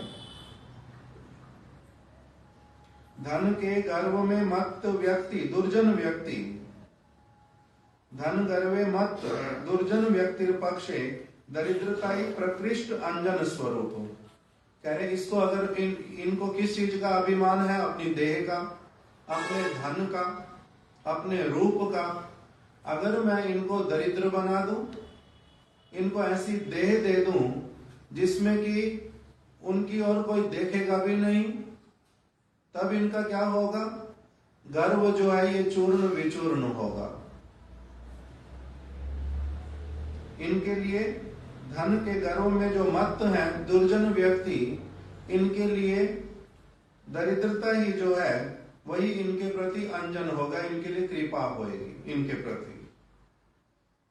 धन के गर्व में मत व्यक्ति दुर्जन व्यक्ति, धन गर्वे मत दुर्जन व्यक्ति पक्षे दरिद्रता ही प्रकृष्ट अंजन स्वरूप। कह रहे इसको अगर इनको किस चीज का अभिमान है, अपनी देह का, अपने धन का, अपने रूप का, अगर मैं इनको दरिद्र बना दूं, इनको ऐसी देह दे दूं जिसमें कि उनकी और कोई देखेगा भी नहीं, तब इनका क्या होगा, गर्व जो है ये चूर्ण विचूर्ण होगा। इनके लिए धन के गर्व में जो मत है दुर्जन व्यक्ति, इनके लिए दरिद्रता ही जो है वही इनके प्रति अंजन होगा, इनके लिए कृपा होगी इनके प्रति।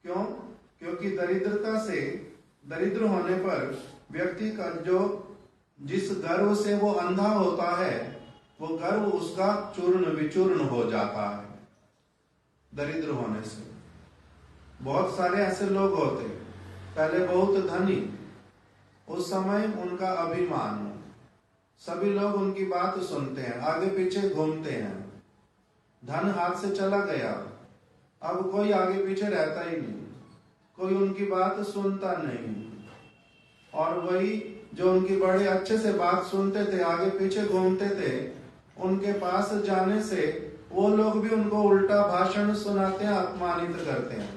क्यों? क्योंकि दरिद्रता से, दरिद्र होने पर व्यक्ति का जो जिस गर्व से वो अंधा होता है वो गर्व उसका चूर्ण विचूर्ण हो जाता है दरिद्र होने से। बहुत सारे ऐसे लोग होते हैं, पहले बहुत धनी, उस समय उनका अभिमान, सभी लोग उनकी बात सुनते हैं, आगे पीछे घूमते हैं, धन हाथ से चला गया, अब कोई आगे पीछे रहता ही नहीं, कोई उनकी बात सुनता नहीं। और वही जो उनकी बड़े अच्छे से बात सुनते थे, आगे पीछे घूमते थे, उनके पास जाने से वो लोग भी उनको उल्टा भाषण सुनाते हैं, अपमानित करते हैं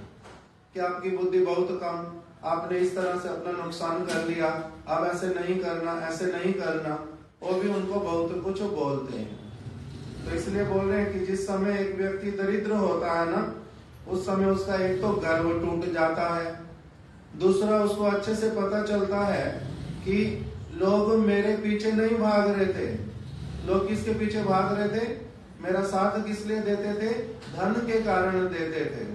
कि आपकी बुद्धि बहुत कम, आपने इस तरह से अपना नुकसान कर लिया, अब ऐसे नहीं करना, ऐसे नहीं करना। वो भी उनको बहुत कुछ बोलते हैं। तो इसलिए बोल रहे हैं कि जिस समय एक व्यक्ति दरिद्र होता है ना, उस समय उसका एक तो गर्व टूट जाता है, दूसरा उसको अच्छे से पता चलता है कि लोग मेरे पीछे नहीं भाग रहे थे। लोग किसके पीछे भाग रहे थे? मेरा साथ किस लिए देते थे? धन के कारण देते थे।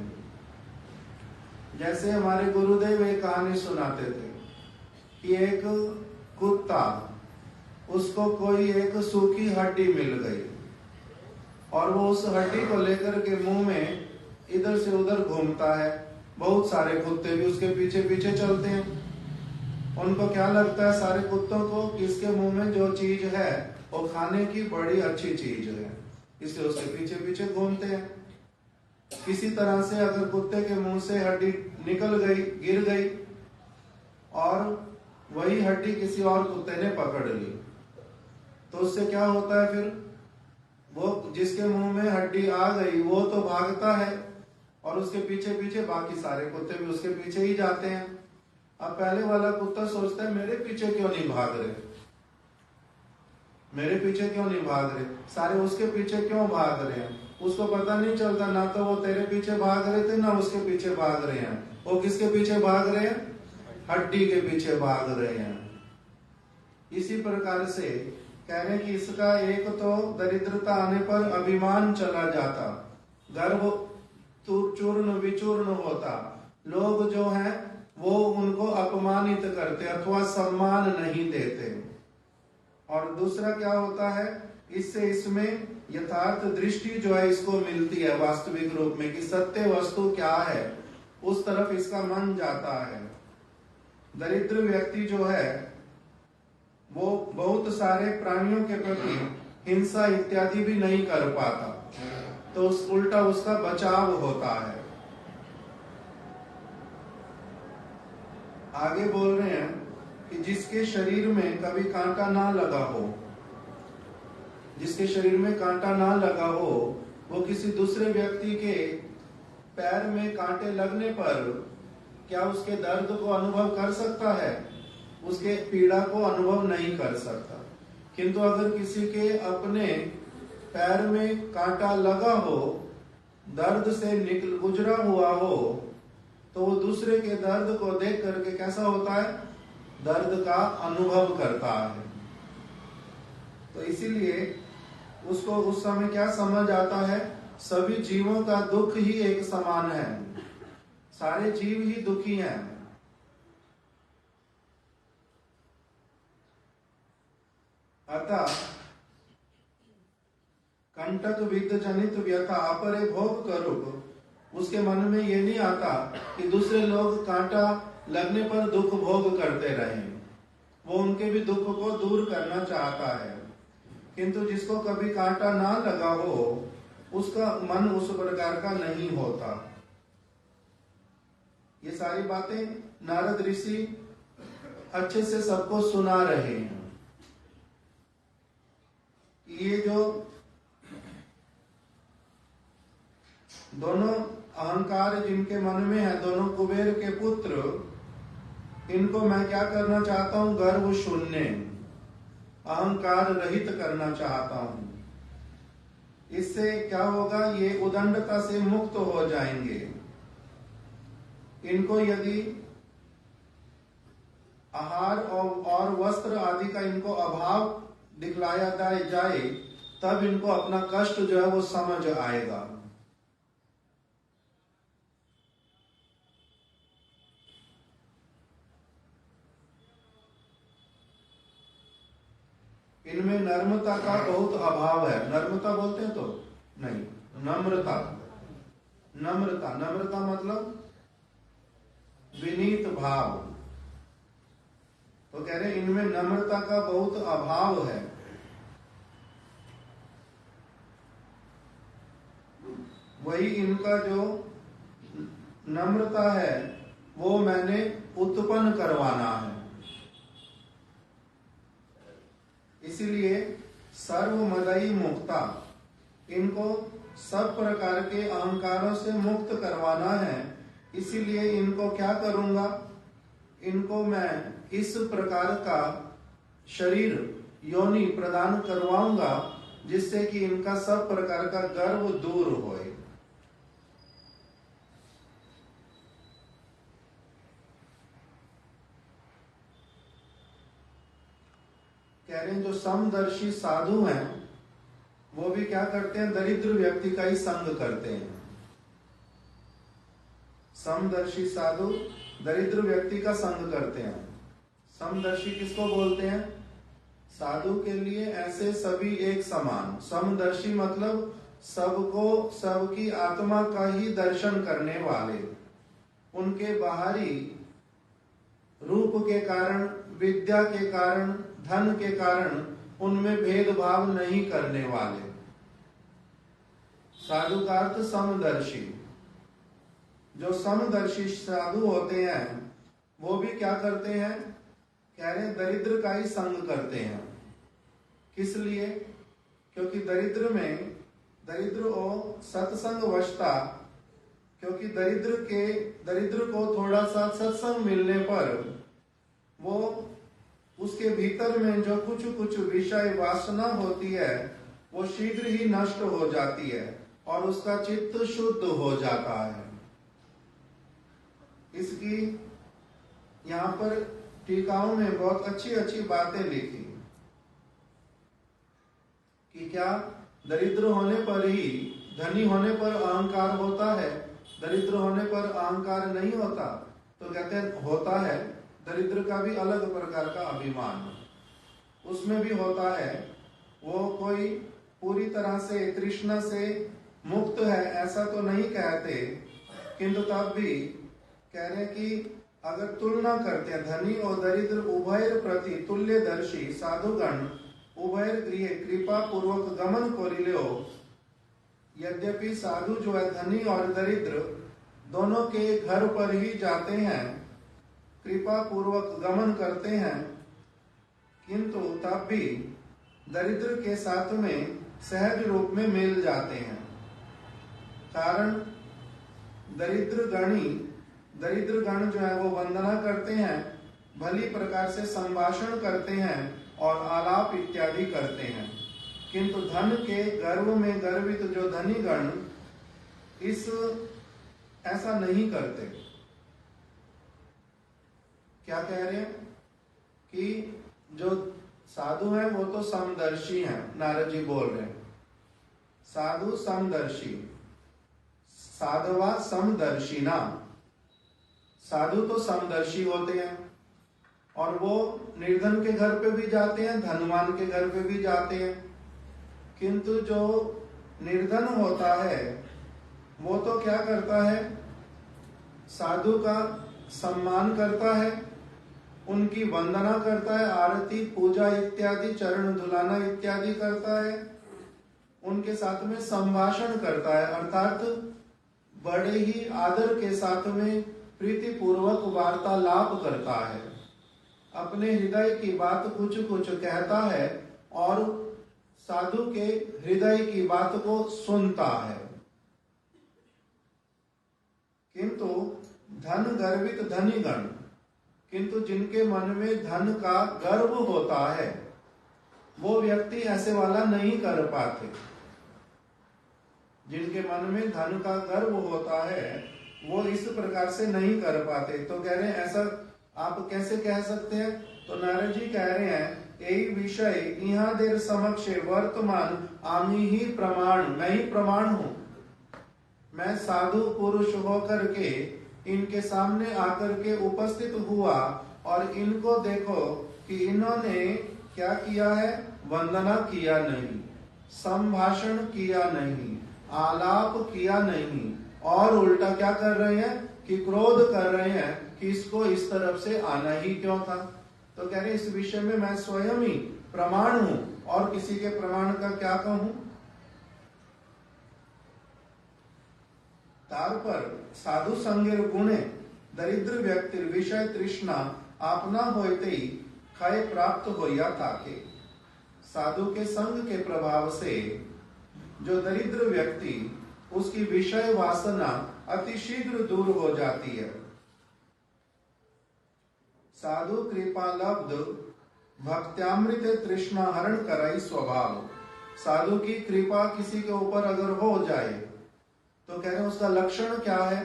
जैसे हमारे गुरुदेव एक कहानी सुनाते थे कि एक कुत्ता, उसको कोई एक सूखी हड्डी मिल गई और वो उस हड्डी को लेकर के मुंह में इधर से उधर घूमता है। बहुत सारे कुत्ते भी उसके पीछे पीछे चलते हैं। उनको क्या लगता है सारे कुत्तों को कि इसके मुंह में जो चीज है वो खाने की बड़ी अच्छी चीज है, इसलिए उसके पीछे पीछे घूमते हैं। किसी तरह से अगर कुत्ते के मुंह से हड्डी निकल गई, गिर गई, और वही हड्डी किसी और कुत्ते ने पकड़ ली, तो उससे क्या होता है? फिर वो जिसके मुंह में हड्डी आ गई वो तो भागता है और उसके पीछे पीछे बाकी सारे कुत्ते भी उसके पीछे ही जाते हैं। अब पहले वाला कुत्ता सोचता है मेरे पीछे क्यों नहीं भाग रहे, मेरे पीछे क्यों नहीं भाग रहे, सारे उसके पीछे क्यों भाग रहे हैं। उसको पता नहीं चलता, ना तो वो तेरे पीछे भाग रहे थे ना उसके पीछे भाग रहे हैं। वो किसके पीछे भाग रहे हैं? हड्डी के पीछे भाग रहे हैं। इसी प्रकार से कह रहे कि इसका एक तो दरिद्रता आने पर अभिमान चला जाता, गर्व चूर्ण विचूर्ण होता, लोग जो हैं वो उनको अपमानित करते अथवा सम्मान नहीं देते। और दूसरा क्या होता है, इससे इसमें यथार्थ दृष्टि जो है इसको मिलती है वास्तविक रूप में कि सत्य वस्तु क्या है, उस तरफ इसका मन जाता है। दरिद्र व्यक्ति जो है वो बहुत सारे प्राणियों के प्रति हिंसा इत्यादि भी नहीं कर पाता, तो उल्टा उसका बचाव होता है। आगे बोल रहे हैं कि जिसके शरीर में कभी कांटा ना लगा हो, जिसके शरीर में कांटा ना लगा हो, वो किसी दूसरे व्यक्ति के पैर में कांटे लगने पर क्या उसके दर्द को अनुभव कर सकता है? उसके पीड़ा को अनुभव नहीं कर सकता। किंतु अगर किसी के अपने पैर में कांटा लगा हो, दर्द से निकल गुजरा हुआ हो, तो वो दूसरे के दर्द को देख करके कैसा होता है? दर्द का अनुभव करता है। तो इसीलिए उसको उस समय क्या समझ आता है? सभी जीवों का दुख ही एक समान है, सारे जीव ही दुखी हैं। अतः कंटक विद जनित व्यथा अपरे भोग करूप, उसके मन में ये नहीं आता कि दूसरे लोग कांटा लगने पर दुख भोग करते रहे, वो उनके भी दुख को दूर करना चाहता है। किंतु जिसको कभी कांटा ना लगा हो, उसका मन उस प्रकार का नहीं होता। ये सारी बातें नारद ऋषि अच्छे से सबको सुना रहे हैं। ये जो दोनों अहंकार जिनके मन में है, दोनों कुबेर के पुत्र, इनको मैं क्या करना चाहता हूं? गर्व शून्य, अहंकार रहित करना चाहता हूं। इससे क्या होगा? ये उदंडता से मुक्त हो जाएंगे। इनको यदि आहार और वस्त्र आदि का इनको अभाव दिखलाया जाए, तब इनको अपना कष्ट जो है वो समझ आएगा। इनमें नम्रता का बहुत अभाव है। नम्रता बोलते हैं तो नहीं, नम्रता, नम्रता, नम्रता मतलब विनीत भाव। तो कह रहे इनमें नम्रता का बहुत अभाव है। वही इनका जो नम्रता है वो मैंने उत्पन्न करवाना है। इसीलिए सर्वमदयी मुक्ता, इनको सब प्रकार के अहंकारों से मुक्त करवाना है। इसीलिए इनको क्या करूंगा, इनको मैं इस प्रकार का शरीर योनि प्रदान करवाऊंगा जिससे कि इनका सब प्रकार का गर्व दूर होए। कह रहे हैं जो समदर्शी साधु हैं वो भी क्या करते हैं, दरिद्र व्यक्ति का ही संग करते हैं। समदर्शी साधु दरिद्र व्यक्ति का संग करते हैं। समदर्शी किसको बोलते हैं, साधु के लिए ऐसे सभी एक समान। समदर्शी मतलब सबको, सबकी आत्मा का ही दर्शन करने वाले, उनके बाहरी रूप के कारण, विद्या के कारण, धन के कारण उनमें भेदभाव नहीं करने वाले। साधु का अर्थ समदर्शी। जो समदर्शी साधु होते हैं वो भी क्या करते हैं, कह रहे हैं दरिद्र का ही संग करते हैं। किस लिए, क्योंकि दरिद्र और सत्संग वशता, क्योंकि दरिद्र को थोड़ा सा सत्संग मिलने पर वो उसके भीतर में जो कुछ विषय वासना होती है वो शीघ्र ही नष्ट हो जाती है और उसका चित्त शुद्ध हो जाता है। इसकी यहाँ पर टीकाओं में बहुत अच्छी अच्छी बातें लिखी कि क्या दरिद्र होने पर ही, धनी होने पर अहंकार होता है, दरिद्र होने पर अहंकार नहीं होता। तो कहते हैं होता है, दरिद्र का भी अलग प्रकार का अभिमान उसमें भी होता है। वो कोई पूरी तरह से तृष्णा से मुक्त है ऐसा तो नहीं कहते, किंतु तब भी कह रहे कि अगर तुलना करते हैं धनी और दरिद्र उभय प्रति तुल्यदर्शी साधुगण उभय गृह कृपा पूर्वक गमन कोरिल्यो। यद्यपि साधु जो है धनी और दरिद्र दोनों के घर पर ही जाते हैं, कृपा पूर्वक गमन करते हैं, किंतु तब भी दरिद्र के साथ में सहज रूप में मिल जाते हैं। कारण दरिद्र गण जो है वो वंदना करते हैं, भली प्रकार से संभाषण करते हैं और आलाप इत्यादि करते हैं, किंतु धन के गर्व में गर्वित जो धनी गण ऐसा नहीं करते। क्या कह रहे हैं कि जो साधु हैं वो तो समदर्शी हैं, नारद जी बोल रहे हैं साधु समदर्शी, साधवा समदर्शी ना। साधु तो समदर्शी होते हैं और वो निर्धन के घर पे भी जाते हैं, धनवान के घर पे भी जाते हैं, किंतु जो निर्धन होता है वो तो क्या करता है, साधु का सम्मान करता है, उनकी वंदना करता है, आरती पूजा इत्यादि चरण धुलाना इत्यादि करता है, उनके साथ में संभाषण करता है, अर्थात बड़े ही आदर के साथ में प्रीति पूर्वक वार्तालाप करता है, अपने हृदय की बात कुछ कहता है और साधु के हृदय की बात को सुनता है। किंतु धन गर्वित धनी गण, किंतु जिनके मन में धन का गर्व होता है वो व्यक्ति ऐसे वाला नहीं कर पाते। जिनके मन में धन का गर्व होता है वो इस प्रकार से नहीं कर पाते। तो कह रहे हैं ऐसा आप कैसे कह सकते हैं, तो नारद जी कह रहे हैं यही विषय यहाँ देर समक्ष वर्तमान आमी ही प्रमाण, मैं ही प्रमाण हूं। मैं साधु पुरुष होकर के इनके सामने आकर के उपस्थित हुआ और इनको देखो कि इन्होंने क्या किया है, वंदना किया नहीं, संभाषण किया नहीं, आलाप किया नहीं, और उल्टा क्या कर रहे हैं कि क्रोध कर रहे हैं कि इसको इस तरफ से आना ही क्यों था। तो कह रहे इस विषय में मैं स्वयं ही प्रमाण हूं और किसी के प्रमाण का क्या कहूं। तार पर साधु संगेर गुणे दरिद्र व्यक्तिर विषय तृष्णा आपना होते ही क्षय प्राप्त होया ताके। साधु के संग के प्रभाव से जो दरिद्र व्यक्ति उसकी विषय वासना अतिशीघ्र दूर हो जाती है। साधु कृपा लब्ध भक्त्यामृत तृष्णा हरण कराई स्वभाव। साधु की कृपा किसी के ऊपर अगर हो जाए तो कह रहे हैं उसका लक्षण क्या है?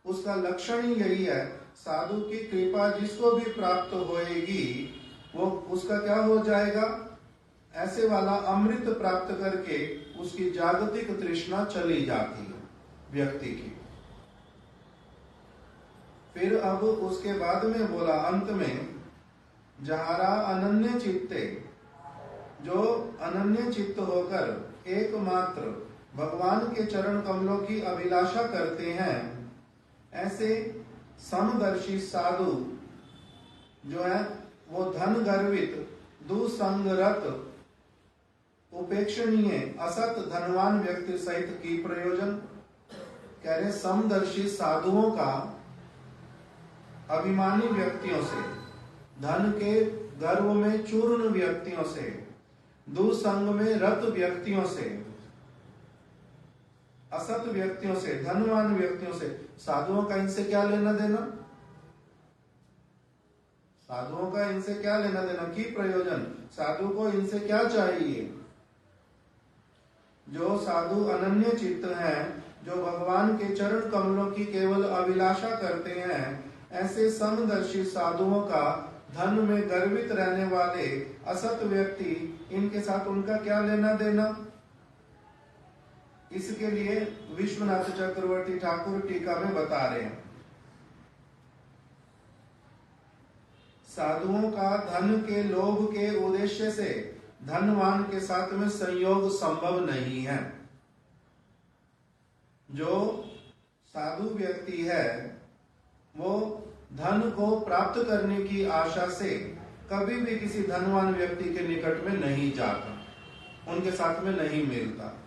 उसका लक्षण ही यही है, साधु की कृपा जिसको भी प्राप्त होएगी वो उसका क्या हो जाएगा? ऐसे वाला अमृत प्राप्त करके उसकी जागतिक तृष्णा चली जाती है व्यक्ति की। फिर अब उसके बाद में बोला अंत में, जहारा अनन्य चित्ते, जो अनन्य चित्त होकर एकमात्र भगवान के चरण कमलों की अभिलाषा करते हैं, ऐसे समदर्शी साधु जो है वो धन गर्वित दुसंगरत उपेक्षणीय असत धनवान व्यक्ति सहित की प्रयोजन। कह रहे समदर्शी साधुओं का अभिमानी व्यक्तियों से, धन के गर्व में चूर्ण व्यक्तियों से, दुसंग में रत व्यक्तियों से, असत व्यक्तियों से, धनवान व्यक्तियों से, साधुओं का इनसे क्या लेना देना? साधुओं का इनसे क्या लेना देना? की प्रयोजन? साधु को इनसे क्या चाहिए? जो साधु अनन्य चित्त हैं, जो भगवान के चरण कमलों की केवल अभिलाषा करते हैं, ऐसे समदर्शी साधुओं का धन में गर्वित रहने वाले असत व्यक्ति, इनके साथ उनका क्या लेना देना? इसके लिए विश्वनाथ चक्रवर्ती ठाकुर टीका में बता रहे हैं, साधुओं का धन के लोभ के उद्देश्य से धनवान के साथ में संयोग संभव नहीं है। जो साधु व्यक्ति है वो धन को प्राप्त करने की आशा से कभी भी किसी धनवान व्यक्ति के निकट में नहीं जाता, उनके साथ में नहीं मिलता।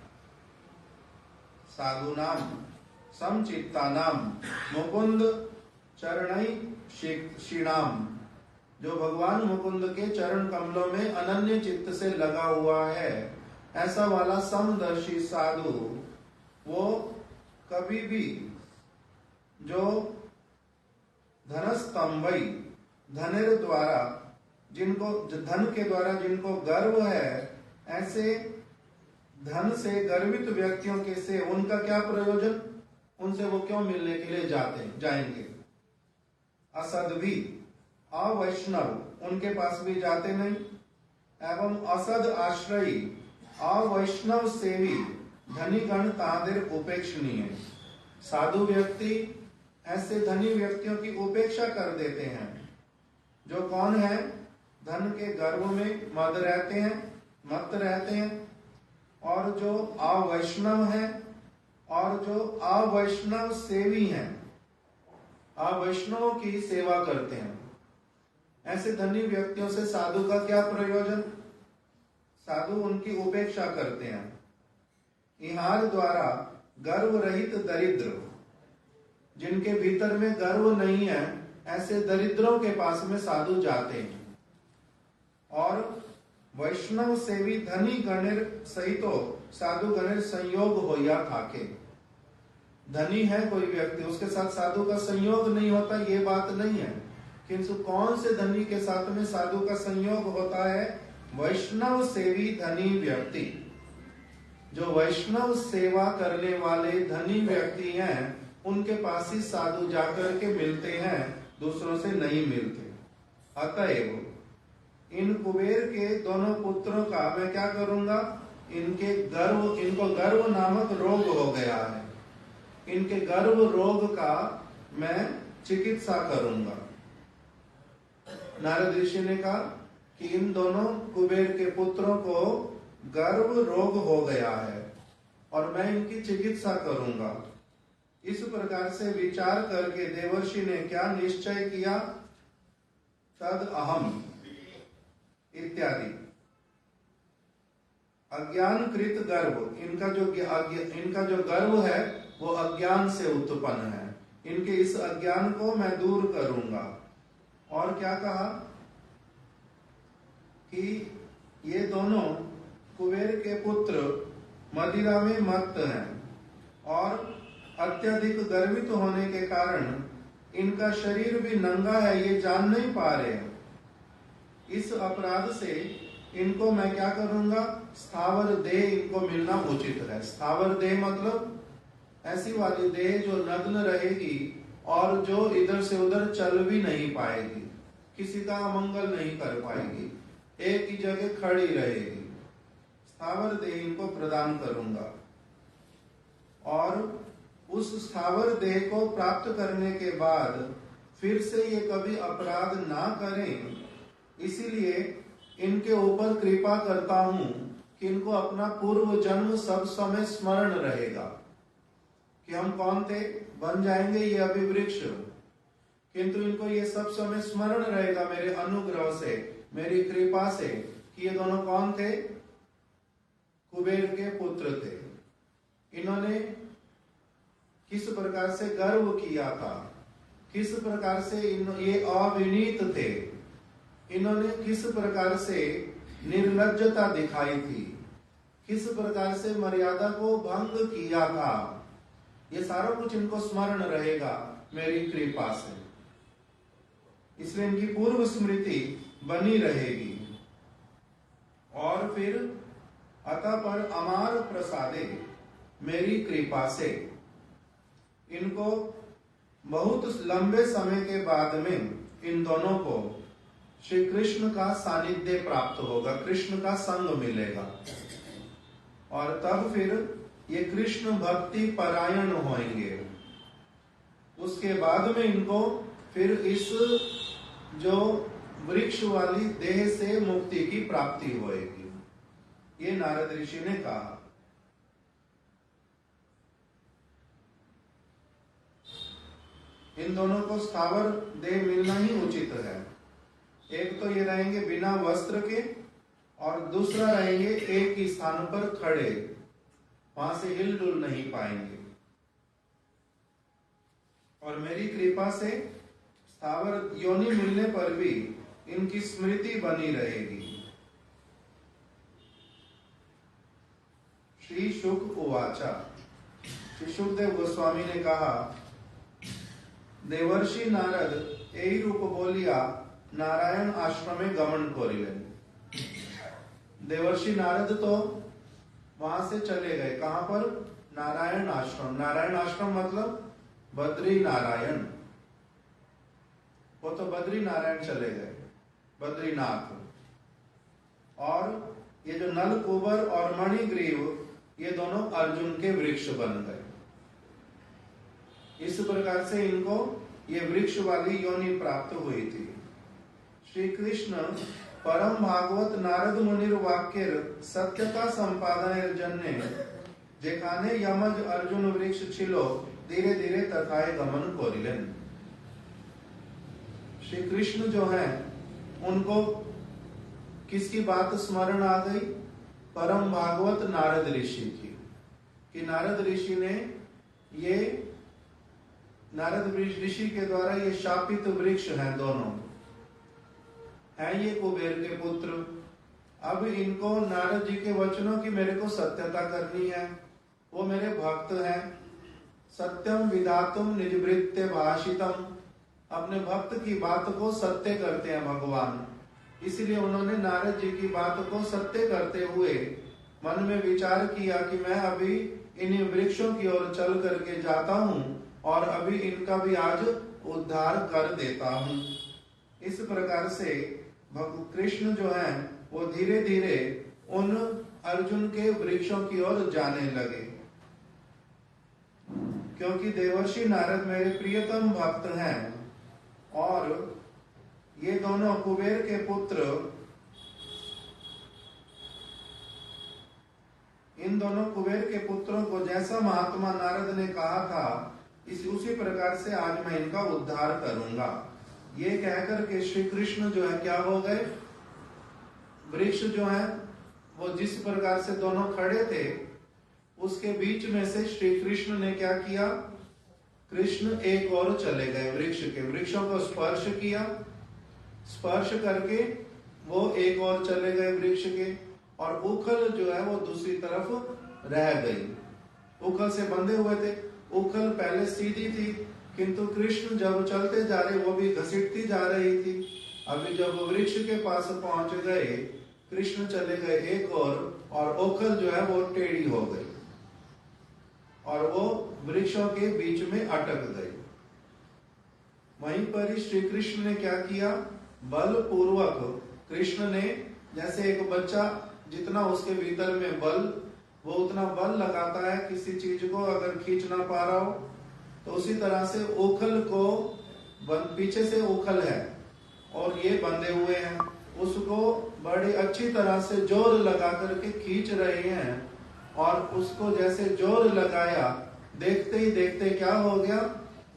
साधु नाम समचित्ता नाम मुकुंद चरणई श्रीणाम, जो भगवान मुकुंद के चरण कमलों में अनन्य चित्त से लगा हुआ है, ऐसा वाला समदर्शी साधु वो कभी भी जो धनस्तंभई, धनेर द्वारा जिनको, धन के द्वारा जिनको गर्व है, ऐसे धन से गर्वित व्यक्तियों के से उनका क्या प्रयोजन? उनसे वो क्यों मिलने के लिए जाएंगे? असद भी अवैष्णव उनके पास भी जाते नहीं, एवं असद आश्रयी अवैष्णव सेवी धनी गण तादेर उपेक्षणीय। साधु व्यक्ति ऐसे धनी व्यक्तियों की उपेक्षा कर देते हैं, जो कौन है? धन के गर्व में मद रहते हैं, मत रहते हैं, और जो अवैष्णव है और जो अवैष्णव सेवी हैं, अवैष्णवों की सेवा करते हैं। ऐसे धनी व्यक्तियों से साधु का क्या प्रयोजन? साधु उनकी उपेक्षा करते हैं। इहार द्वारा गर्व रहित दरिद्र, जिनके भीतर में गर्व नहीं है, ऐसे दरिद्रों के पास में साधु जाते हैं। और वैष्णव सेवी धनी गणेर सहितो साधु गणेर संयोग होया थाके। धनी है कोई व्यक्ति, उसके साथ साधु का संयोग नहीं होता, ये बात नहीं है, किंतु कौन से धनी के साथ में साधु का संयोग होता है? वैष्णव सेवी धनी व्यक्ति। जो वैष्णव सेवा करने वाले धनी व्यक्ति हैं, उनके पास ही साधु जाकर के मिलते हैं, दूसरों से नहीं मिलते। अतएव इन कुबेर के दोनों पुत्रों का मैं क्या करूंगा? इनको गर्व नामक रोग हो गया है, इनके गर्व रोग का मैं चिकित्सा करूंगा। नारद ऋषि ने कहा कि इन दोनों कुबेर के पुत्रों को गर्व रोग हो गया है और मैं इनकी चिकित्सा करूंगा। इस प्रकार से विचार करके देवर्षि ने क्या निश्चय किया? तद अहम इत्यादि। अज्ञान कृत गर्व, इनका जो गर्व है वो अज्ञान से उत्पन्न है। इनके इस अज्ञान को मैं दूर करूंगा। और क्या कहा कि ये दोनों कुबेर के पुत्र मदिरा में मत्त हैं और अत्यधिक गर्वित होने के कारण इनका शरीर भी नंगा है, ये जान नहीं पा रहे हैं। इस अपराध से इनको मैं क्या करूंगा, स्थावर देह इनको मिलना उचित है। स्थावर देह मतलब ऐसी वाली देह जो नग्न रहेगी और जो इधर से उधर चल भी नहीं पाएगी, किसी का अमंगल नहीं कर पाएगी, एक ही जगह खड़ी रहेगी। स्थावर देह इनको प्रदान करूंगा। और उस स्थावर देह को प्राप्त करने के बाद फिर से ये कभी अपराध ना करें, इसीलिए इनके ऊपर कृपा करता हूं कि इनको अपना पूर्व जन्म सब समय स्मरण रहेगा कि हम कौन थे, बन जाएंगे ये अभी वृक्ष, किंतु इनको ये सब समय स्मरण रहेगा मेरे अनुग्रह से, मेरी कृपा से कि ये दोनों कौन थे, कुबेर के पुत्र थे। इन्होंने किस प्रकार से गर्व किया था, किस प्रकार से ये अविनीत थे, इन्होंने किस प्रकार से निर्लज्जता दिखाई थी, किस प्रकार से मर्यादा को भंग किया था, ये सारा कुछ इनको स्मरण रहेगा मेरी कृपा से। इसलिए इनकी पूर्व स्मृति बनी रहेगी। और फिर अतः पर अमार प्रसादे, मेरी कृपा से इनको बहुत लंबे समय के बाद में इन दोनों को श्री कृष्ण का सानिध्य प्राप्त होगा, कृष्ण का संग मिलेगा। और तब फिर ये कृष्ण भक्ति परायण होंगे। उसके बाद में इनको फिर इस जो वृक्ष वाली देह से मुक्ति की प्राप्ति होएगी, ये नारद ऋषि ने कहा। इन दोनों को स्थावर देह मिलना ही उचित है। एक तो ये रहेंगे बिना वस्त्र के और दूसरा रहेंगे एक ही स्थान पर खड़े, वहां से हिलडुल नहीं पाएंगे। और मेरी कृपा से स्थावर योनि मिलने पर भी इनकी स्मृति बनी रहेगी। श्री शुक उवाचा, श्री सुखदेव गोस्वामी ने कहा, देवर्षि नारद यही रूप बोलिया नारायण आश्रमे गमन करिलेन। देवर्षि नारद तो वहां से चले गए, कहां पर, नारायण आश्रम। नारायण आश्रम मतलब बद्री नारायण, वो तो बद्री नारायण चले गए, बद्रीनाथ। और ये जो नलकूबर और मणिग्रीव, ये दोनों अर्जुन के वृक्ष बन गए। इस प्रकार से इनको ये वृक्ष वाली योनि प्राप्त हुई थी। श्री कृष्ण परम भागवत नारद मुनिर वाक्यर सत्यता संपादन जन्य जेखाने यमज अर्जुन वृक्ष छिलो धीरे धीरे तथाए गमन कोरिलेन। श्री कृष्ण जो है उनको किसकी बात स्मरण आ गई, परम भागवत नारद ऋषि की, कि नारद ऋषि ने ये नारद ऋषि के द्वारा ये शापित वृक्ष हैं, दोनों हैं ये कुबेर के पुत्र। अब इनको नारद जी के वचनों की मेरे को सत्यता करनी है, वो मेरे भक्त हैं। सत्यम विधातुम निजवृत्ते भाषितम, अपने भक्त की बात को सत्य करते हैं भगवान। इसलिए उन्होंने नारद जी की बात को सत्य करते हुए मन में विचार किया कि मैं अभी इन वृक्षों की ओर चल करके जाता हूं और अभी इनका भी आज उद्धार कर देता हूं। इस प्रकार से कृष्ण जो है वो धीरे धीरे उन अर्जुन के वृक्षों की ओर जाने लगे, क्योंकि देवर्षि नारद मेरे प्रियतम भक्त हैं। और ये दोनों कुबेर के पुत्र, इन दोनों कुबेर के पुत्रों को जैसा महात्मा नारद ने कहा था उसी प्रकार से आज मैं इनका उद्धार करूंगा। ये कहकर के श्री कृष्ण जो है क्या हो गए, वृक्ष जो है वो जिस प्रकार से दोनों खड़े थे उसके बीच में से श्री कृष्ण ने क्या किया, कृष्ण एक और चले गए वृक्ष के, वृक्षों को स्पर्श किया, स्पर्श करके वो एक और चले गए वृक्ष के, और उखल जो है वो दूसरी तरफ रह गई। उखल से बंधे हुए थे, उखल पहले सीधी थी, किंतु कृष्ण जब चलते जा रहे वो भी घसीटती जा रही थी। अभी जब वृक्ष के पास पहुंच गए, कृष्ण चले गए एक और उखल जो है वो टेढ़ी हो गई और वो वृक्षों के बीच में अटक गई। वहीं पर ही श्री कृष्ण ने क्या किया, बलपूर्वक कृष्ण ने, जैसे एक बच्चा जितना उसके भीतर में बल, वो उतना बल लगाता है किसी चीज को अगर खींच ना पा रहा हो, तो उसी तरह से उखल को, पीछे से उखल है और ये बंधे हुए हैं, उसको बड़ी अच्छी तरह से जोर लगा करके खींच रहे हैं, और उसको जैसे जोर लगाया, देखते ही देखते क्या हो गया,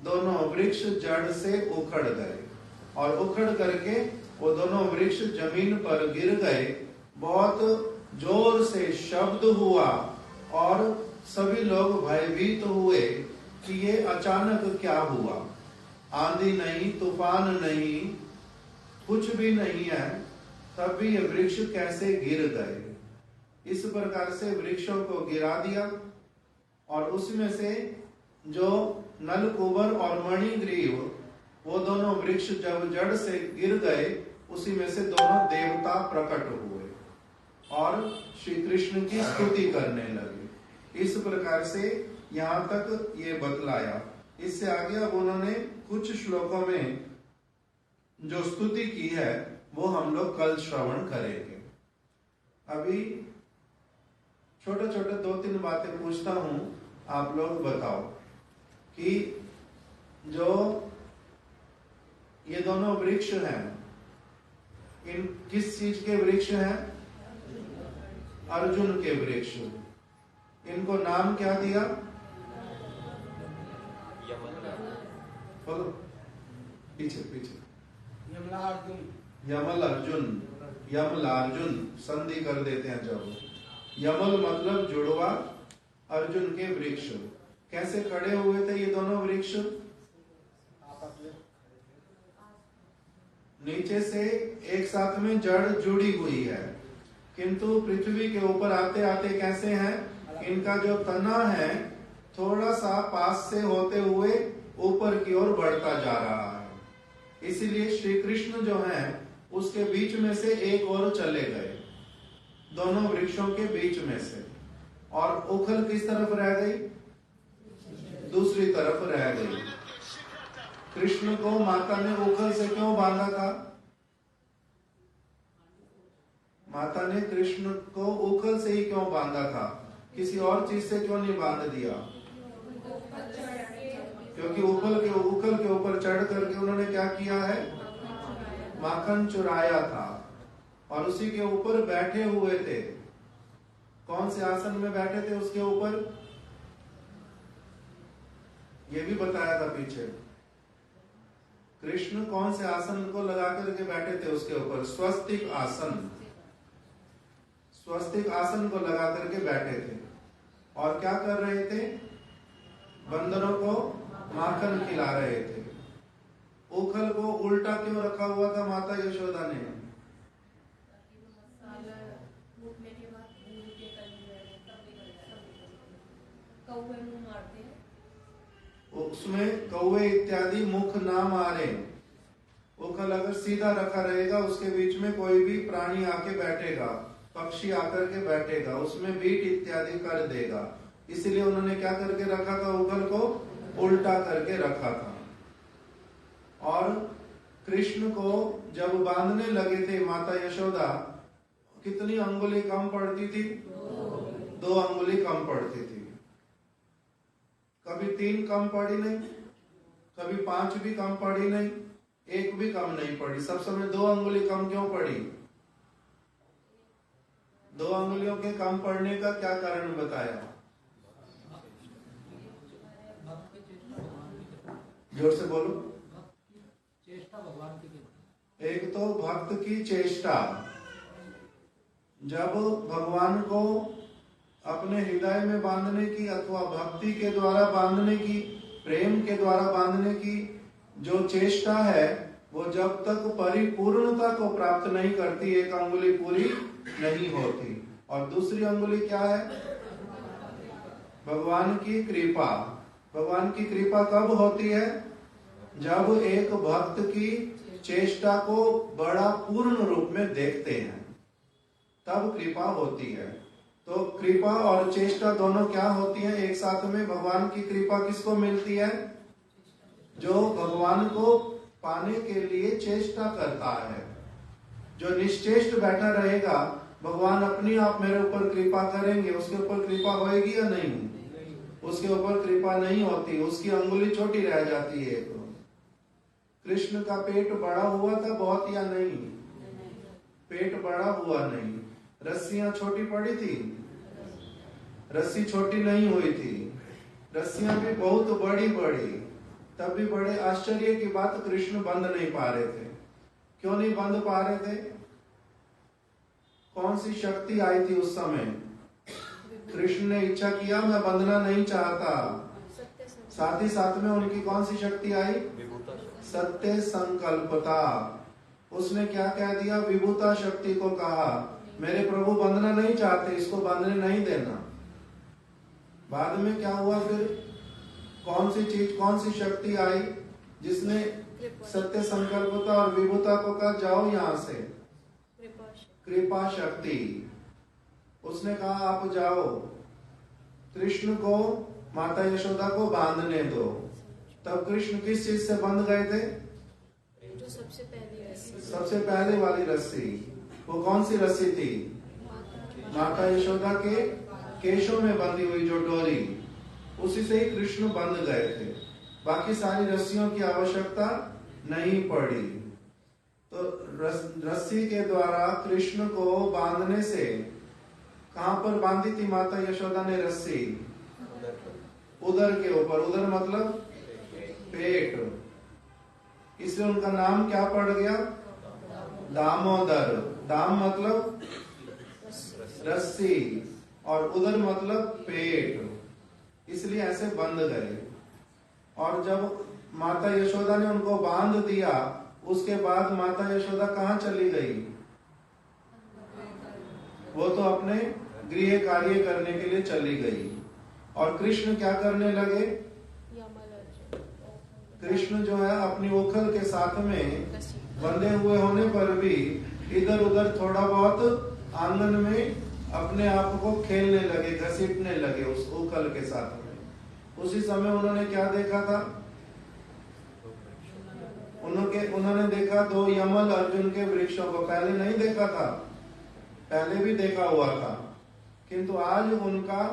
दोनों वृक्ष जड़ से उखड़ गए और उखड़ करके वो दोनों वृक्ष जमीन पर गिर गए। बहुत जोर से शब्द हुआ और सभी लोग भयभीत हुए कि ये अचानक क्या हुआ, आंधी नहीं, तूफान नहीं, कुछ भी नहीं है, तब भी ये वृक्ष कैसे गिर गए। इस प्रकार से वृक्षों को गिरा दिया और उसमें से जो नलकुबर और मणिग्रीव, वो दोनों वृक्ष जब जड़ से गिर गए, उसी में से दोनों देवता प्रकट हुए और श्री कृष्ण की स्तुति करने लगे। इस प्रकार से यहाँ तक ये बतलाया। इससे आगे अब उन्होंने कुछ श्लोकों में जो स्तुति की है वो हम लोग कल श्रवण करेंगे। अभी छोटे छोटे 2-3 बातें पूछता हूं, आप लोग बताओ कि जो ये दोनों वृक्ष हैं, इन किस चीज के वृक्ष हैं? अर्जुन के वृक्ष। इनको नाम क्या दिया? बोलो, पीछे पीछे। यमल अर्जुन, यमलार्जुन संधि कर देते हैं जब। यमल मतलब जुड़वा, अर्जुन के वृक्ष। कैसे खड़े हुए थे ये दोनों वृक्ष? नीचे से एक साथ में जड़ जुड़ी हुई है, किंतु पृथ्वी के ऊपर आते आते कैसे हैं? इनका जो तना है थोड़ा सा पास से होते हुए ऊपर की ओर बढ़ता जा रहा है। इसीलिए श्री कृष्ण जो है उसके बीच में से एक और चले गए, दोनों वृक्षों के बीच में से, और उखल किस तरफ रह गई? दूसरी तरफ रह गई। कृष्ण को माता ने उखल से क्यों बांधा था? माता ने कृष्ण को उखल से ही क्यों बांधा था? किसी और चीज से क्यों नहीं बांध दिया? क्योंकि उखल के ऊपर चढ़ करके उन्होंने क्या किया है? माखन चुराया था और उसी के ऊपर बैठे हुए थे। कौन से आसन में बैठे थे उसके ऊपर? ये भी बताया था पीछे। कृष्ण कौन से आसन को लगा करके बैठे थे उसके ऊपर? स्वस्तिक आसन। स्वस्तिक आसन को लगा करके बैठे थे और क्या कर रहे थे? बंदरों को माखन खिला रहे थे। उखल को उल्टा क्यों रखा हुआ था माता यशोदा ने? उसमें कौवे इत्यादि मुख ना मारे। उखल अगर सीधा रखा रहेगा, उसके बीच में कोई भी प्राणी आके बैठेगा, पक्षी आकर के बैठेगा, उसमें बीट इत्यादि कर देगा। इसलिए उन्होंने क्या करके रखा था? उखल को उल्टा करके रखा था। और कृष्ण को जब बांधने लगे थे माता यशोदा, कितनी अंगुली कम पड़ती थी? 2 अंगुली कम पड़ती थी। कभी 3 कम पड़ी नहीं, कभी 5 भी कम पड़ी नहीं, 1 भी कम नहीं पड़ी। सब समय 2 अंगुली कम क्यों पड़ी? 2 अंगुलियों के कम पड़ने का क्या कारण बताया? जोर से बोलो। एक तो भक्त की चेष्टा, जब भगवान को अपने हृदय में बांधने की अथवा भक्ति के द्वारा बांधने की, प्रेम के द्वारा बांधने की जो चेष्टा है, वो जब तक परिपूर्णता को प्राप्त नहीं करती, एक अंगुली पूरी नहीं होती। और दूसरी अंगुली क्या है? भगवान की कृपा। भगवान की कृपा कब होती है? जब एक भक्त की चेष्टा को बड़ा पूर्ण रूप में देखते हैं, तब कृपा होती है। तो कृपा और चेष्टा दोनों क्या होती है एक साथ में? भगवान की कृपा किसको मिलती है? जो भगवान को पाने के लिए चेष्टा करता है। जो निश्चेष्ट बैठा रहेगा, भगवान अपनी आप मेरे ऊपर कृपा करेंगे, उसके ऊपर कृपा होएगी या नहीं? उसके ऊपर कृपा नहीं होती, उसकी अंगुली छोटी रह जाती है। कृष्ण का पेट बड़ा हुआ था बहुत या नहीं? पेट बड़ा हुआ नहीं। रस्सियां छोटी पड़ी थी? रस्सी छोटी नहीं हुई थी। रस्सियां भी बहुत बड़ी बड़ी। तब भी बड़े आश्चर्य की बात, कृष्ण बंध नहीं पा रहे थे। क्यों नहीं बंध पा रहे थे? कौन सी शक्ति आई थी उस समय? कृष्ण ने इच्छा किया, मैं बंधना नहीं चाहता। साथ ही साथ में उनकी कौन सी शक्ति आई? सत्य संकल्पता। उसने क्या कह दिया? विभूता शक्ति को कहा, मेरे प्रभु बंधना नहीं चाहते, इसको बांधने नहीं देना। बाद में क्या हुआ फिर? कौन सी चीज, कौन सी शक्ति आई जिसने सत्य संकल्पता और विभूता को कहा जाओ यहां से? कृपा शक्ति। उसने कहा आप जाओ, कृष्ण को, माता यशोदा को बांधने दो। तब कृष्ण किस चीज से बंध गए थे? जो सबसे पहले वाली रस्सी। वो कौन सी रस्सी थी? माता यशोदा के केशों में बंधी हुई जो डोरी, उसी से ही कृष्ण बंध गए थे। बाकी सारी रस्सियों की आवश्यकता नहीं पड़ी। तो रस्सी के द्वारा कृष्ण को बांधने से, कहां पर बांधी थी माता यशोदा ने रस्सी? उदर के ऊपर। उदर मतलब पेट। इसलिए उनका नाम क्या पड़ गया? दामोदर। दाम मतलब रस्सी और उदर मतलब पेट। इसलिए ऐसे बंध गए। और जब माता यशोदा ने उनको बांध दिया, उसके बाद माता यशोदा कहाँ चली गई? वो तो अपने गृह कार्य करने के लिए चली गई। और कृष्ण क्या करने लगे? कृष्ण जो है अपनी उखल के साथ में बंधे हुए होने पर भी इधर उधर थोड़ा बहुत आंगन में अपने आप को खेलने लगे, घसीटने लगे उस उखल के साथ में। उसी समय उन्होंने क्या देखा था? उन्होंने देखा दो यमल अर्जुन के वृक्षों को। पहले नहीं देखा था, पहले भी देखा हुआ था, किंतु आज उनका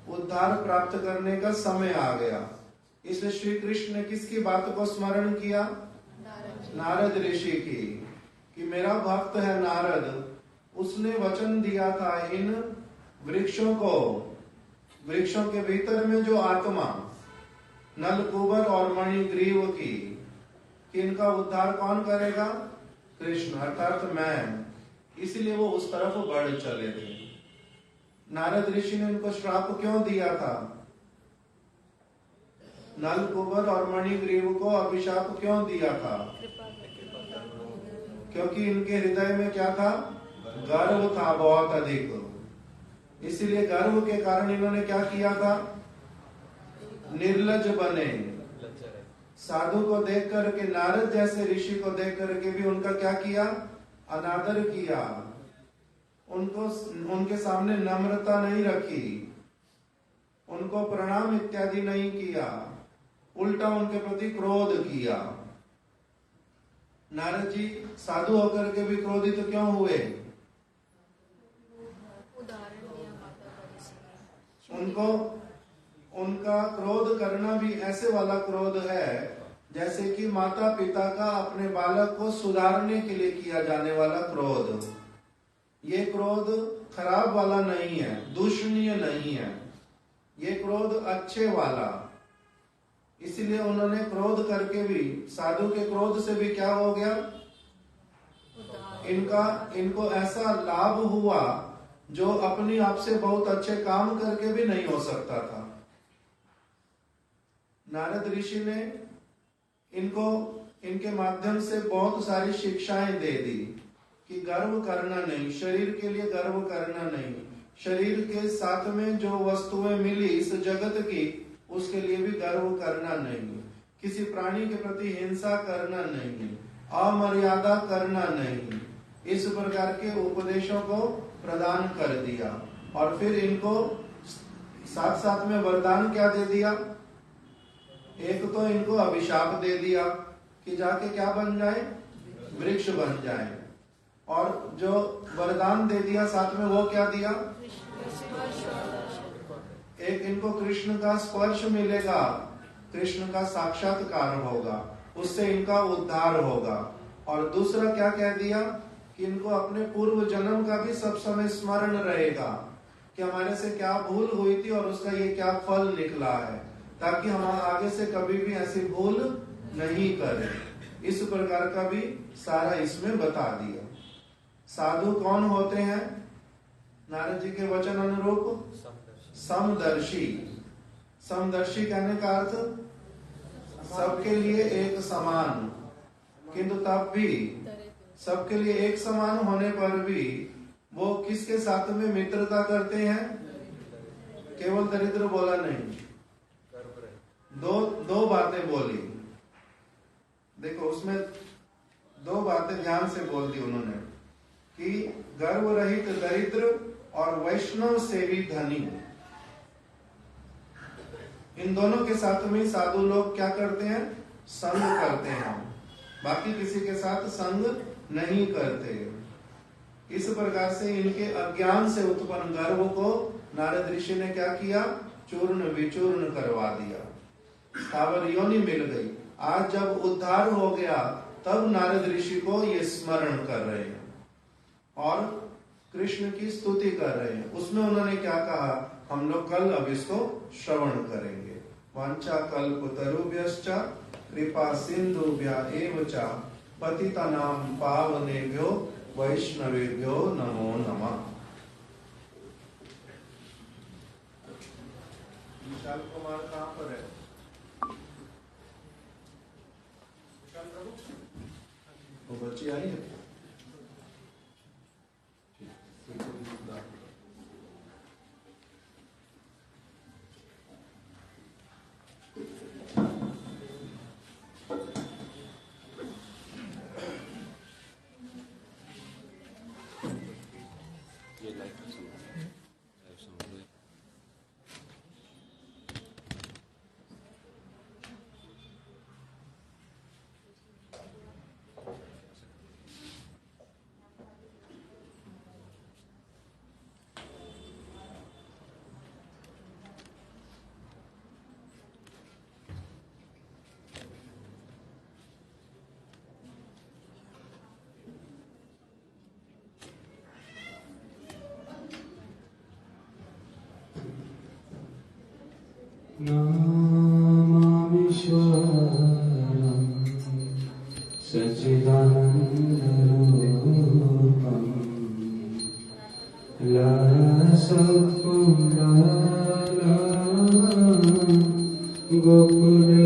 उद्धार प्राप्त करने का समय आ गया। इसलिए श्री कृष्ण ने किसकी बात को स्मरण किया? नारद ऋषि की, कि मेरा भक्त है नारद, उसने वचन दिया था इन वृक्षों को, वृक्षों के भीतर में जो आत्मा नलकुबर और मणिग्रीव की, कि इनका उद्धार कौन करेगा? कृष्ण अर्थात मैं। इसलिए वो उस तरफ बढ़ चले थे। नारद ऋषि ने उनको श्राप क्यों दिया था? नलकुबर और मणिग्रीव को अभिशाप क्यों दिया था? क्योंकि इनके हृदय में क्या था? गर्व था बहुत अधिक। इसीलिए गर्व के कारण इन्होंने क्या किया था? निर्लज बने। साधु को देख करके, नारद जैसे ऋषि को देख करके भी उनका क्या किया? अनादर किया। उनको, उनके सामने नम्रता नहीं रखी, उनको प्रणाम इत्यादि नहीं किया, उल्टा उनके प्रति क्रोध किया। नारद जी साधु होकर के भी क्रोधित तो क्यों हुए? उनको, उनका क्रोध करना भी ऐसे वाला क्रोध है जैसे कि माता पिता का अपने बालक को सुधारने के लिए किया जाने वाला क्रोध। ये क्रोध खराब वाला नहीं है, दूषणीय नहीं है, ये क्रोध अच्छे वाला। इसीलिए उन्होंने क्रोध करके भी, साधु के क्रोध से भी क्या हो गया? इनको ऐसा लाभ हुआ जो अपनी आप से बहुत अच्छे काम करके भी नहीं हो सकता था। नारद ऋषि ने इनको इनके माध्यम से बहुत सारी शिक्षाएं दे दी कि गर्व करना नहीं, शरीर के लिए गर्व करना नहीं, शरीर के साथ में जो वस्तुएं मिली इस जगत की उसके लिए भी गर्व करना नहीं, किसी प्राणी के प्रति हिंसा करना नहीं, अमर्यादा करना नहीं, इस प्रकार के उपदेशों को प्रदान कर दिया। और फिर इनको साथ साथ में वरदान क्या दे दिया? एक तो इनको अभिशाप दे दिया कि जाके क्या बन जाए, वृक्ष बन जाए। और जो वरदान दे दिया साथ में वो क्या दिया? एक इनको कृष्ण का स्पर्श मिलेगा, कृष्ण का साक्षात्कार होगा, उससे इनका उद्धार होगा। और दूसरा क्या कह दिया कि इनको अपने पूर्व जन्म का भी सब समय स्मरण रहेगा कि हमारे से क्या भूल हुई थी और उसका ये क्या फल निकला है, ताकि हम आगे से कभी भी ऐसी भूल नहीं करें। इस प्रकार का भी सारा इसमें बता दिया। साधु कौन होते हैं? नारद जी के वचन अनुरूप समदर्शी। समदर्शी कहने का अर्थ सबके लिए एक समान, किंतु तब भी सबके लिए एक समान होने पर भी वो किसके साथ में मित्रता करते हैं? केवल दरिद्र बोला नहीं, दो बातें बोली। देखो उसमें दो बातें ध्यान से बोल दी उन्होंने कि गर्व रहित दरिद्र और वैष्णव सेवी धनी। इन दोनों के साथ में साधु लोग क्या करते हैं? संग करते हैं, बाकी किसी के साथ संग नहीं करते। इस प्रकार से इनके अज्ञान से उत्पन्न गर्व को नारद ऋषि ने क्या किया? चूर्ण विचूर्ण करवा दिया, स्थावर योनि मिल गई। आज जब उद्धार हो गया तब नारद ऋषि को ये स्मरण कर रहे हैं और कृष्ण की स्तुति कर रहे हैं। उसमें उन्होंने क्या कहा हम लोग कल अब इसको श्रवण करेंगे। वांछा कल्पतरुभ्यश्च कृपा सिंधुभ्य एव च पतितानां पावनेभ्यो वैष्णवेभ्यो नमो नमः। विशाल कुमार कहाँ पर है? वो बच्ची आई है? नामामीश्वरं सच्चिदानन्दरूपं लसत्कुण्डलं गोकुलराजमाननं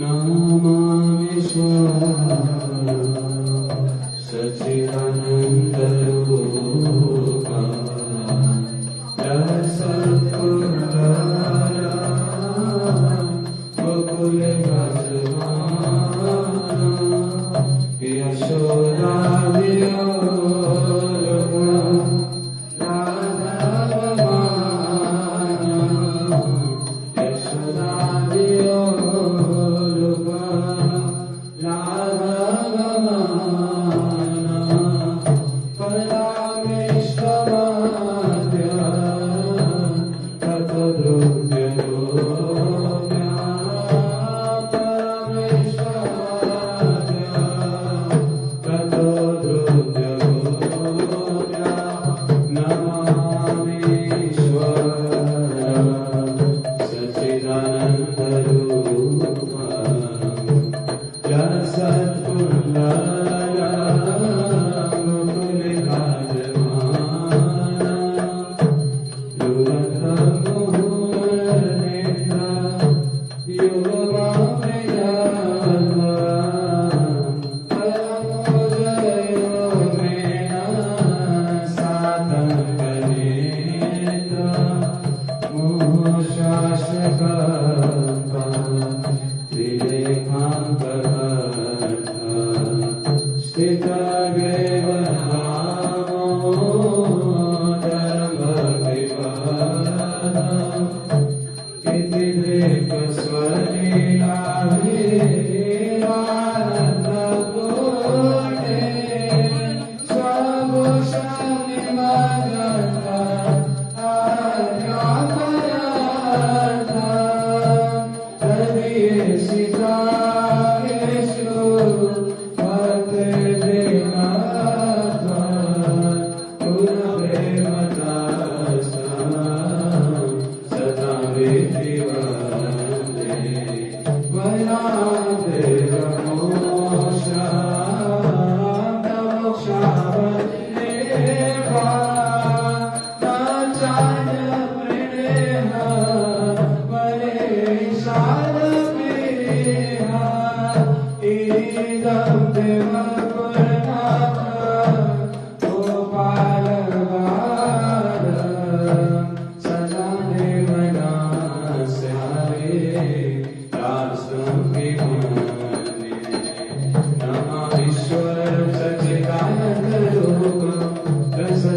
नामामीश्वरं सच्चिदानन्दरूपं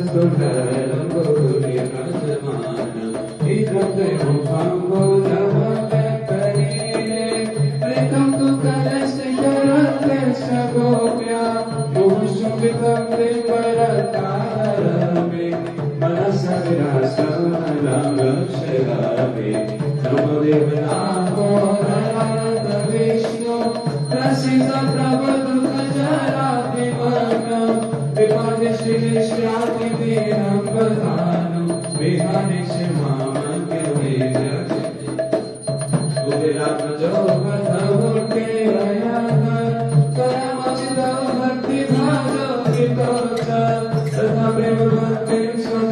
तथा प्रेम